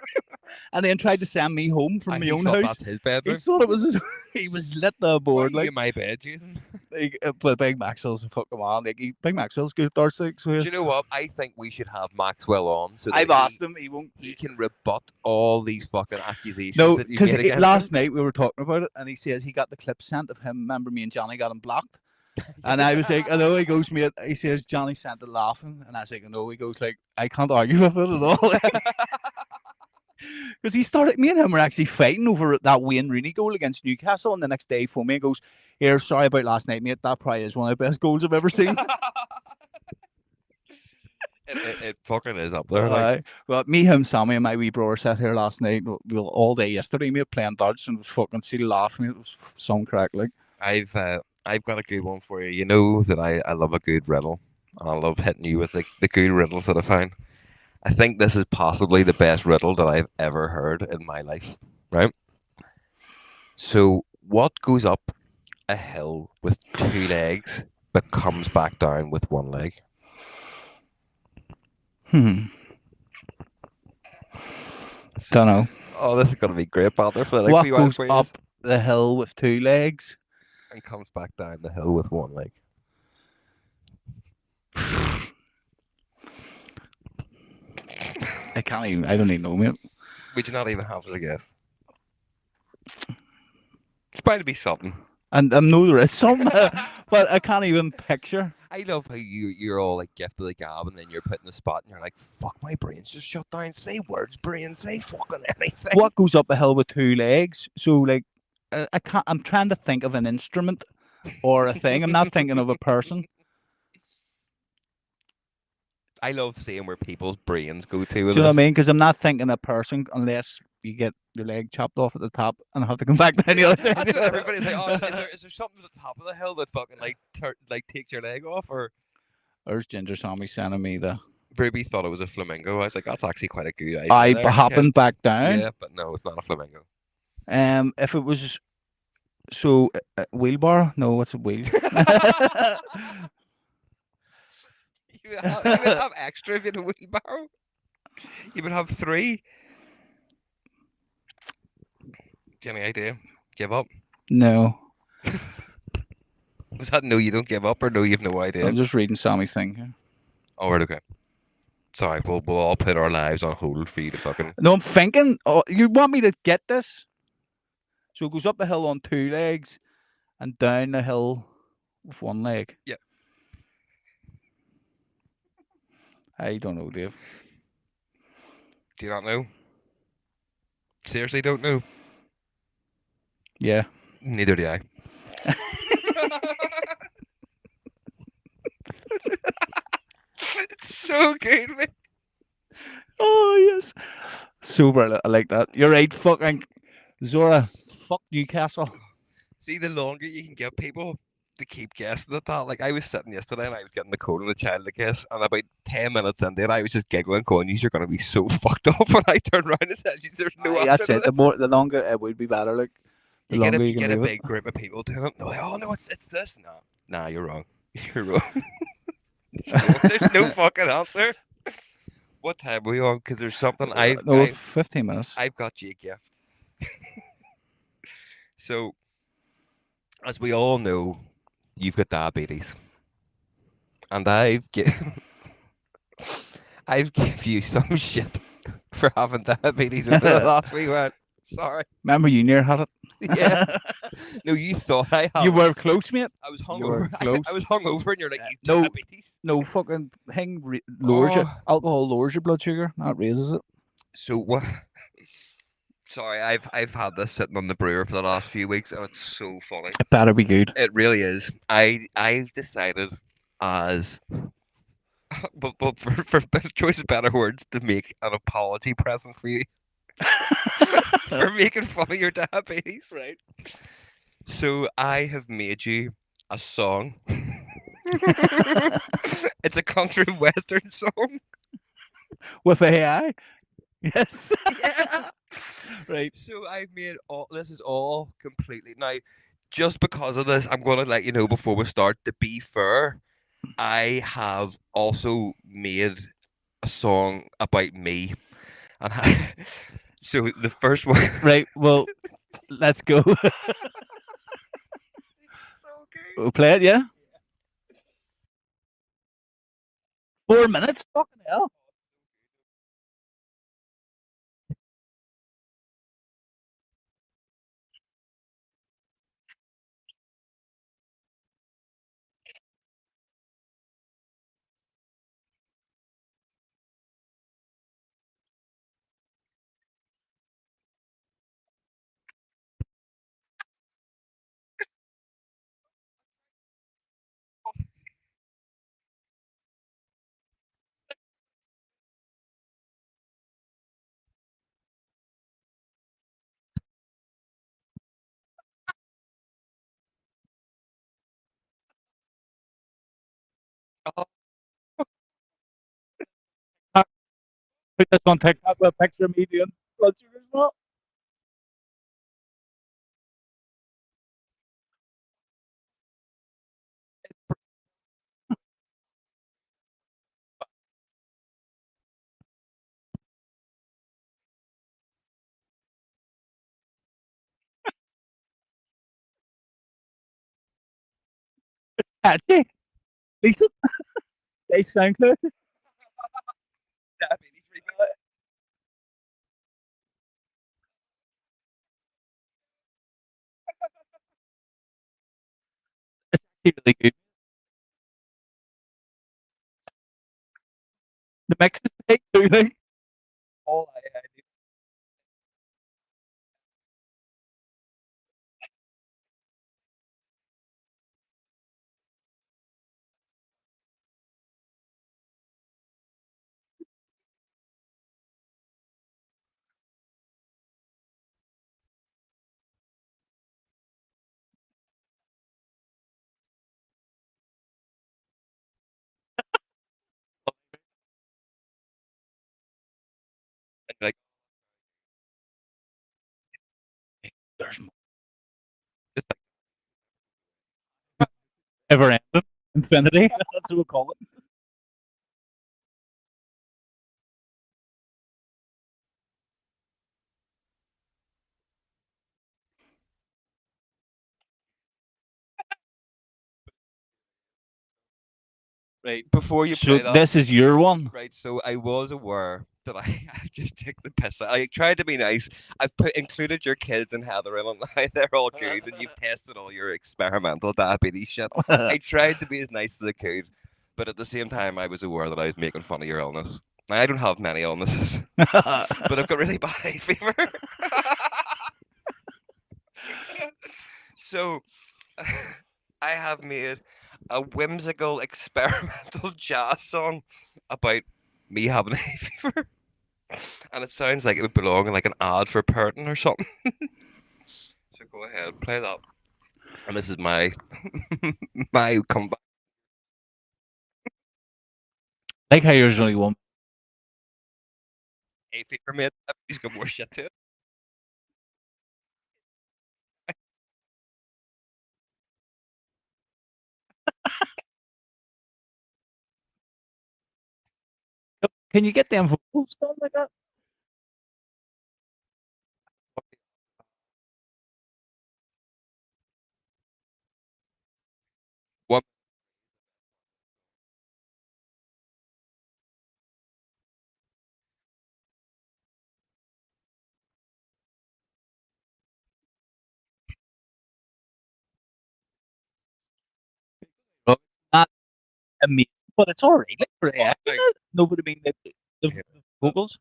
and then tried to send me home from my He own thought house. that's his He bedroom. thought it was his. He was lit the Why board are you like. in my bed, Jason? But Big Maxwell's a fucking man. Like Big Maxwell's good at darts. Like, so Do you know what? I think we should have Maxwell on so that I've asked him. He won't. he can rebut all these fucking accusations No, that you because made against last him. night we were talking about it, and he says he got the clip sent of him. Remember, me and Johnny got him blocked, and I was like, I know. He goes, mate. He says Johnny sent it laughing, and I was like, no. He goes like, I can't argue with it at all. Because he started, me and him were actually fighting over that Wayne Rooney goal against Newcastle, and the next day he phoned me and goes, here, sorry about last night, mate. That probably is one of the best goals I've ever seen. It fucking is up there. Like, Well, me, him, Sammy, and my wee brother sat here last night, well, all day yesterday, mate, playing darts, and it was fucking still laughing. It was some crack, like. I've got a good one for you. You know that I love a good riddle, and I love hitting you with the good riddles that I find. I think this is possibly the best riddle that I've ever heard in my life, right? So, what goes up a hill with two legs but comes back down with one leg? Don't know. Oh, this is going to be great, Banter. For What goes up the hill with two legs? And comes back down the hill with one leg? I can't even, I don't even know, mate. Would you not even have to guess? It's bound to be something. And I know there is some, but I can't even picture. I love how you're all like gifted the gab, and then you're put in the spot, and you're like, "Fuck, my brain's just shut down. Say words, brain. Say fucking anything." What goes up a hill with two legs? So, like, I can't. I'm trying to think of an instrument or a thing. I'm not thinking of a person. I love seeing where people's brains go to. Do With you know what I this. mean? Because I'm not thinking a person unless you get your leg chopped off at the top and have to come back down the other side. That's what everybody's like. Oh, is there something at the top of the hill that fucking like takes your leg off? Or There's Ginger Sammy sending me the. Ruby thought it was a flamingo. I was like, that's actually quite a good idea. I there, hopping back down. Yeah, but no, it's not a flamingo. If it was so wheelbarrow, no, what's a wheel? You would have extra if you had a wheelbarrow. You would have three. Do you have any idea? Give up? No, Was that no, you don't give up, or no, you have no idea? I'm just reading Sammy's thing here. Oh, right, okay. Sorry, we'll all put our lives on hold for you to fucking. No, I'm thinking. Oh, you want me to get this? So it goes up the hill on two legs, and down the hill with one leg. Yep. I don't know, Dave. Do you not know? Seriously, don't know. Yeah. Neither do I. It's so good, man. Oh yes. Super. I like that. You're right. Fucking Zora. Fuck Newcastle. See, the longer you can get people to keep guessing at that, like I was sitting yesterday and I was getting the code on the child to guess, and about 10 minutes into it, I was just giggling, going, "You're going to be so fucked up." When I turned around and said, "There's no answer That's to it. this." The longer it would be better. Like the You longer get a leave big it. group of people doing it. They're like, "Oh no, it's this." Nah, you're wrong. You're wrong. There's no fucking answer. What time are we on? Because there's something No, 15 minutes. I've got you a gift. So, as we all know, you've got diabetes, and I've give you some shit for having diabetes over the last week. Man. Sorry. Remember you near had it? Yeah. No, you thought I had. You were close, mate. I was you were hungover. close. I was hungover, and you're like, "You no. diabetes." No fucking thing lowers your Oh. alcohol lowers your blood sugar, not raises it. So what? Sorry, I've had this sitting on the brewer for the last few weeks, and it's so funny. It better be good. It really is. I've decided as, but for choice of better words, to make an apology present for you for making fun of your diabetes. Right. So I have made you a song. It's a country western song. With AI? Yes. Yeah. Right. So I've made all. This is all completely now. just because of this, I'm going to let you know before we start. To be fair, I have also made a song about me, and so the first one. Right. Well, let's go. So good. We'll play it. Yeah. 4 minutes. Fucking hell. Oh, Put this on TikTok with a picture of me doing blood sugar as well. Catchy. Decent. Nice SoundCloud. diabetes remix. It's really good. The mix is big too. Like. All I do. And like, There's more. just like, Ever ending. Infinity. That's what we call it. Right. before you So play that, this is your one. right? So I was aware that I just took the piss. I tried to be nice. I've included your kids and Heather in on that. They're all good, and you've tested all your experimental diabetes shit. I tried to be as nice as I could, but at the same time, I was aware that I was making fun of your illness. Now, I don't have many illnesses, but I've got really bad hay fever. So I have made a whimsical experimental jazz song about me having hay fever. And it sounds like it would belong in like an ad for Purton or something. So go ahead, play that. And this is my my comeback. Like how yours only one. Hay fever, mate. He's got more shit to it. Can you get them vocals done like that? What? Well, not amazing, but it's all right. Like, for acting Like, it. Nobody mean the vocals.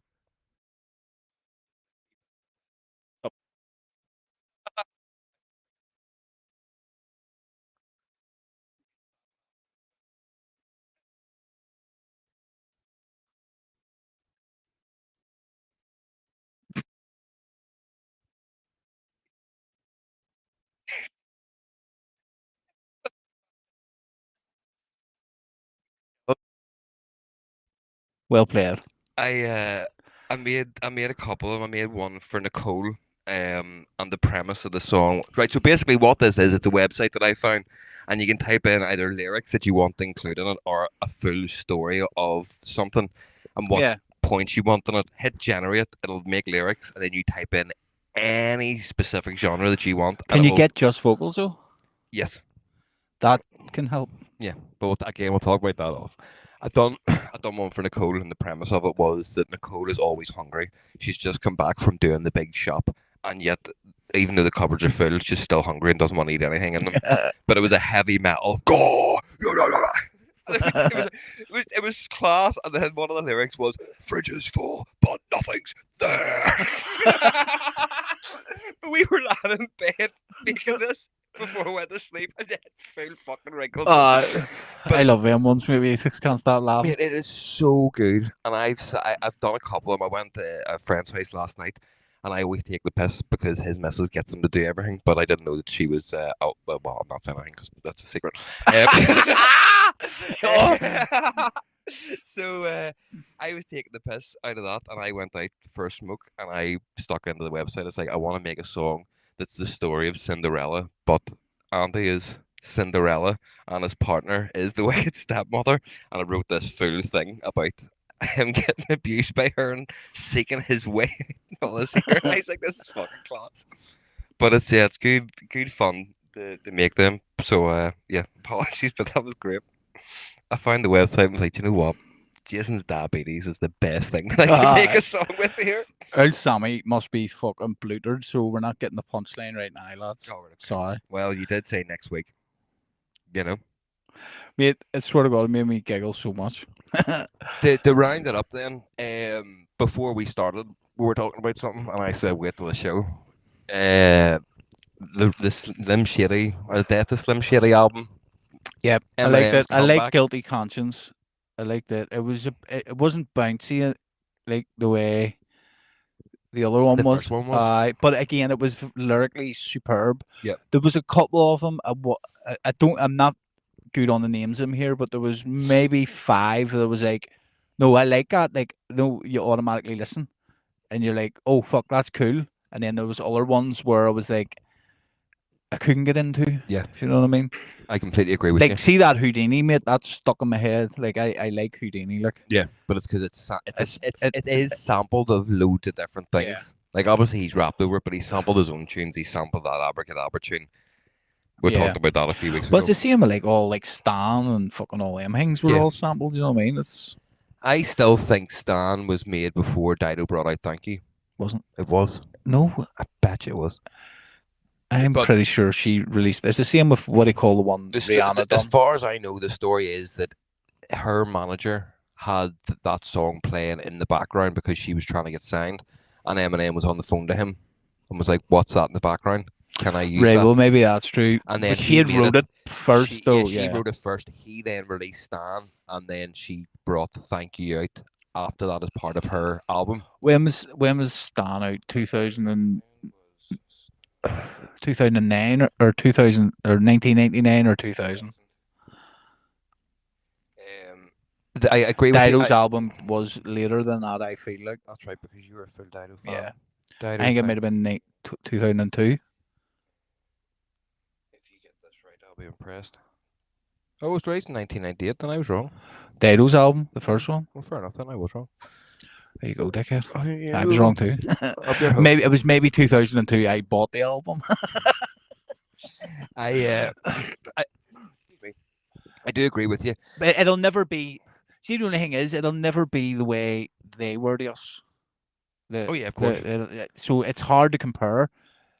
Well played. I I made a couple of them. I made one for Nicole, and the premise of the song. Right, so basically what this is, it's a website that I found, and you can type in either lyrics that you want to include in it or a full story of something and what Yeah. points you want in it. Hit generate, it'll make lyrics, and then you type in any specific genre that you want. Can and you it'll, get just vocals though? yes, That can help. yeah, but again, we'll talk about that off. I done one for Nicole, and the premise of it was that Nicole is always hungry. She's just come back from doing the big shop, and yet, even though the cupboards are full, she's still hungry and doesn't want to eat anything in them. But it was a heavy metal go. It was class, and then one of the lyrics was "Fridge is full, but nothing's there." But we were lying in bed making this before we went to sleep, and then full fucking wrinkles. I love them ones. Maybe I can't stop laughing. Mate, it is so good, and I've done a couple of them. I went to a friend's house last night, and I always take the piss because his missus gets him to do everything. But I didn't know that she was out. Well, I'm not saying anything because that's a secret. So I was taking the piss out of that, and I went out for a smoke, and I stuck into the website. It's like, I want to make a song that's the story of Cinderella, but Andy is Cinderella, and his partner is the wicked stepmother. And I wrote this full thing about him getting abused by her and seeking his way and all this. And I was like, this is fucking class. But it's good fun to make them. So yeah, apologies, but that was great. I found the website and was like, you know what? Jason's diabetes is the best thing that I can make a song with here. Old Sammy must be fucking blootered, so we're not getting the punchline right now, lads. Oh, right. Sorry. Well, you did say next week. You know. Mate, I swear to God, it made me giggle so much. To round it up then, before we started, we were talking about something, and I said wait till the show. The Slim Shady, or the Death of Slim Shady album. Yep, I like Eminem's that. I like comeback. Guilty Conscience. I like that. It wasn't bouncy like the way the other one The was. first one was. But again, it was lyrically superb. Yep. There was a couple of them. I'm not good on the names of them here, but there was maybe 5 that was like, no, I like that. Like, no, you automatically listen, and you're like, oh fuck, that's cool. And then there was other ones where I was like, I couldn't get into. Yeah. If you know what I mean. I completely agree with you. Like, see that Houdini, mate? That's stuck in my head. Like, I like Houdini. Like, Yeah, but it's because it is sampled of loads of different things. Yeah. Like, obviously he's rapped over it, but he sampled his own tunes. He sampled that Abracadabra tune. We Yeah. talked about that a few weeks but ago. it's the same with like all like Stan and fucking all them things were Yeah. all sampled. You know what I mean? It's I still think Stan was made before Dido brought out Thank You. wasn't. It was. No, I bet you it was. I'm But- pretty sure she released. It's the same with what they call the one Rihanna As done. far as I know, the story is that her manager had that song playing in the background because she was trying to get signed, and Eminem was on the phone to him and was like, "What's that in the background? Can I use Right, that?" well, maybe that's true. And then But she he had made wrote it first, she, though. she Yeah. wrote it first. He then released Stan, and then she brought the Thank You out after that as part of her album. When was Stan out? 2009 or 2000 or 1999 or 2000? I agree with you. Dido's album was later than that. I feel like. That's right, because you were a full Dido fan. Yeah. Dido I think it fan. might have been 2002. If you get this right, I'll be impressed. Oh, it was released in 1998, then I was wrong. Dido's album, the first one. Well, fair enough, then I was wrong. There you go, dickhead. Oh, yeah. I was wrong too. Up your hook. Maybe it was 2002. I bought the album. I do agree with you. But it'll never be. See, the only thing is, it'll never be the way they were to us. Oh yeah, of course. So it's hard to compare.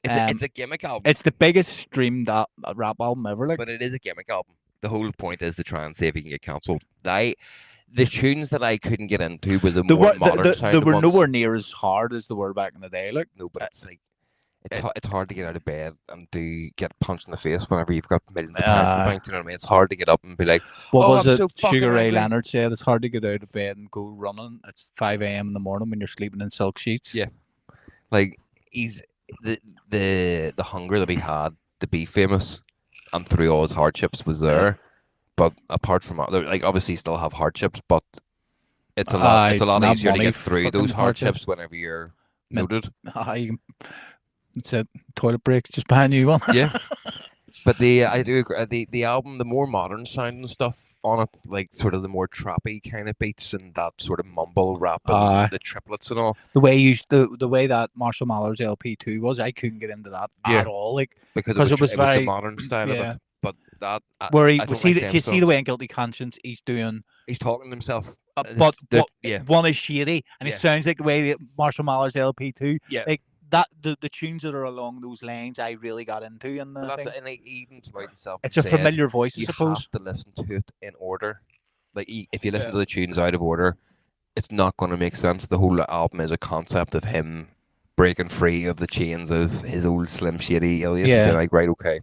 It's a gimmick album, It's the biggest streamed rap album ever. Like, but it is a gimmick album. The whole point is to try and see if you can get cancelled. The tunes that I couldn't get into were the more modern they sounding were ones. nowhere near as hard as they were back in the day. Like, No, but it's like it's hard to get out of bed and get punched in the face whenever you've got millions of pounds in the bank. Do you know what I mean? It's hard to get up and be like, what was I'm it? so fucking Sugar Ray angry. Leonard said it's hard to get out of bed and go running. It's 5 a.m. in the morning when you're sleeping in silk sheets. Yeah. like he's the hunger that he had to be famous and through all his hardships was there. But apart from that, like obviously you still have hardships, but it's a lot Not easier to money get through those fucking hardships. hardships whenever you're noted. You can It's it. Toilet breaks, just buy a new one. Yeah. But I do agree. The album, the more modern sounding stuff on it, like sort of the more trappy kind of beats and that sort of mumble rap and the triplets and all. The way that Marshall Mallard's LP2 was, I couldn't get into that at all. Like because it was very the modern style of it. But that where do you see the way in Guilty Conscience he's talking to himself. But one is shady, and it sounds like the way that Marshall Mallard's LP2. Yeah. Like that, the tunes that are along those lines, I really got into. And even to himself, it's a familiar voice. I suppose you have to listen to it in order. Like if you listen to the tunes out of order, it's not going to make sense. The whole album is a concept of him breaking free of the chains of his old Slim Shady alias. And being like, right, okay,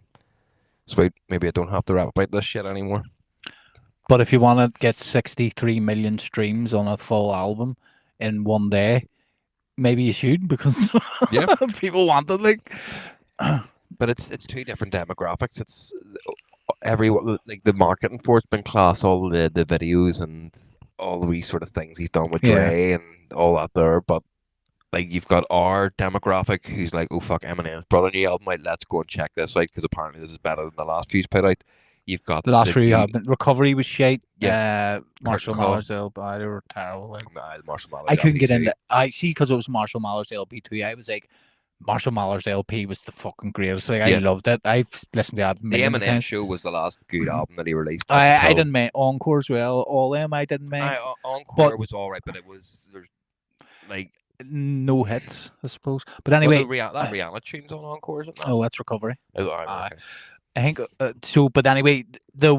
sweet, maybe I don't have to rap about this shit anymore. But if you want to get 63 million streams on a full album in one day, maybe you should, because people want it. Like, but it's two different demographics. It's like the marketing for it's been class. All the videos and all the wee sort of things he's done with Dre and all that there. But like you've got our demographic who's like, oh fuck, Eminem's brought a new album out. Let's go and check this out because apparently this is better than the last few he's put out. You've got the last few have been Recovery was shite. Yeah, Marshall Mallard's LP, they were terrible. Like, Marshall Mallard's I couldn't LP2. get into. I see because it was Marshall Mallard's LP2. I was like, Marshall Mallard's LP was the fucking greatest. Like I loved it. I've listened to that. The Eminem Show was the last good album that he released. I didn't mind Encore as well. All them I didn't mind. Encore was all right, but there's like no hits, I suppose. But anyway, that Rihanna tune's on Encore, isn't it? Oh, that's Recovery. Oh, okay. I think so. But anyway, the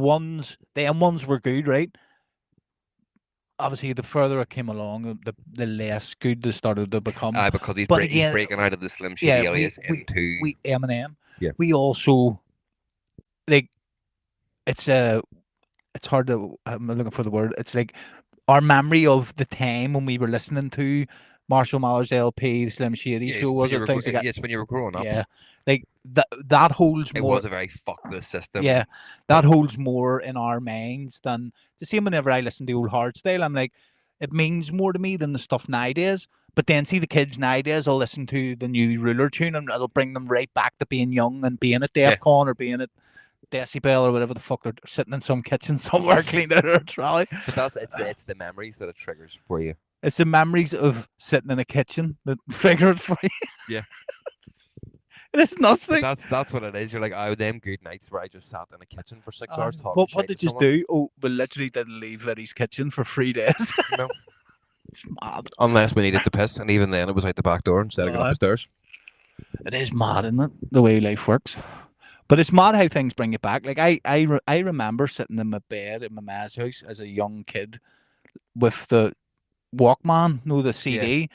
M ones were good, right? Obviously, the further it came along, the less good they started to become. Because he's breaking out of the Slim Shady alias into Eminem. Yeah. We also like it's hard to. I'm looking for the word. It's like our memory of the time when we were listening to Marshall Mallard's LP, the Slim Shady Show, was it things like that? Yes, when you were growing up. Yeah, like that holds more. It was a very fuck the system. Yeah, that holds more in our minds than the same. Whenever I listen to old hardstyle, I'm like, it means more to me than the stuff nowadays. But then see the kids nowadays will listen to the new Ruler tune and it'll bring them right back to being young and being at DEFCON or being at Decibel or whatever the fuck they're sitting in some kitchen somewhere cleaning out a trolley. But it's the memories that it triggers for you. It's the memories of sitting in a kitchen that trigger it for you. Yeah. It's nuts. That's what it is. You're like, oh, them good nights where I just sat in a kitchen for 6 hours talking. What did you do? Oh, we literally didn't leave Eddie's kitchen for 3 days. No. It's mad. Unless we needed to piss, and even then it was out the back door instead of going upstairs. It is mad, isn't it? The way life works. But it's mad how things bring you back. Like I remember sitting in my bed in my ma's house as a young kid with the Walkman, the CD,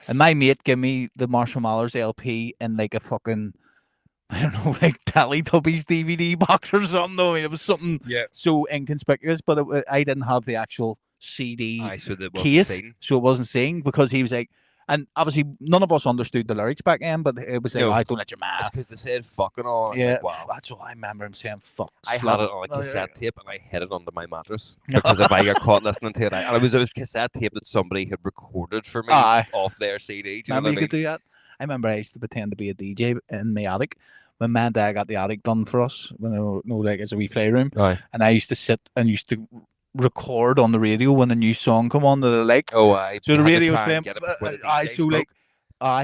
and my mate gave me the Marshall Mallard's LP in like a fucking, I don't know, like Teletubbies DVD box or something. I mean, it was something so inconspicuous, but I didn't have the actual CD case, so it wasn't saying, because he was like, and obviously none of us understood the lyrics back then, but it was like, I don't let your man. It's because they said fucking all. Yeah, like, wow. That's all I remember him saying. Fuck. I had it on a cassette tape and I hid it under my mattress because if I got caught listening to it, and it was a cassette tape that somebody had recorded for me off their CD. Do you remember you could do that? I remember I used to pretend to be a DJ in my attic when my dad got the attic done for us, when like as a wee playroom, and I used to sit and used to record on the radio when a new song come on that I like. Oh, I so the radio was playing.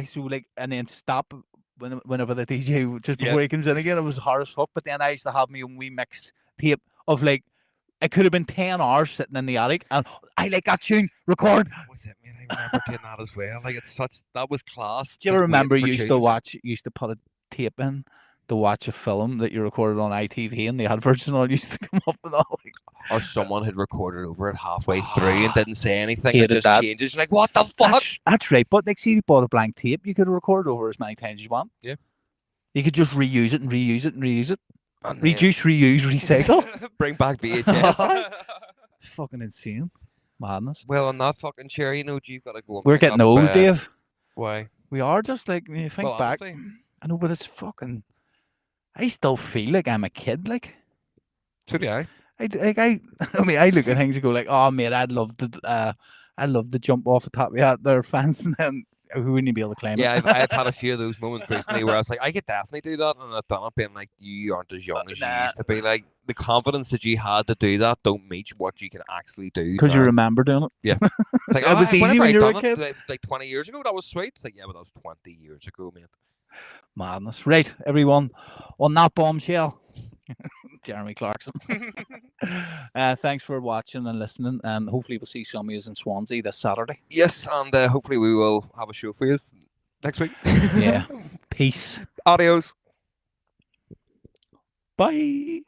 So like, and then stop whenever the DJ just before he comes in again. It was hard as fuck. But then I used to have my own wee mixed tape of like, it could have been 10 hours sitting in the attic, and I like that tune. Record. What's it, man? I remember doing that as well. Like that was class. Do you ever remember you used to put a tape in to watch a film that you recorded on ITV, and the adverts and all used to come up and all? Like, or someone had recorded over it halfway through and didn't say anything. It just changes. You're like, what the fuck? That's right. But like, see, if you bought a blank tape, you could record over as many times as you want. Yeah. You could just reuse it and reuse it and reuse it. And reduce, reuse, recycle. Bring back VHS. It's fucking insane. Madness. Well, on that fucking chair, you've got to go. We're getting old, Dave. Why? We are, just like, when you think back. Honestly, I know, but it's fucking. I still feel like I'm a kid, like. So do I. I mean, I look at things and go like, oh mate, I'd love to jump off the top of that there fence and then who wouldn't be able to claim Yeah, it? I've had a few of those moments recently where I was like, I could definitely do that, and I've done it, being like, you aren't as young as you Nah. used to be. Like the confidence that you had to do that don't meet what you can actually do. Because you now. remember doing it. Yeah. It's like, It was easy whenever when I you were a done kid. it, like 20 years ago, that was sweet. It's like, yeah, but that was 20 years ago, mate. Madness. Right, everyone. On that bombshell, Jeremy Clarkson. Thanks for watching and listening, and hopefully we'll see some of you in Swansea this Saturday. Yes, and hopefully we will have a show for you next week. Yeah. Peace. Adios. Bye.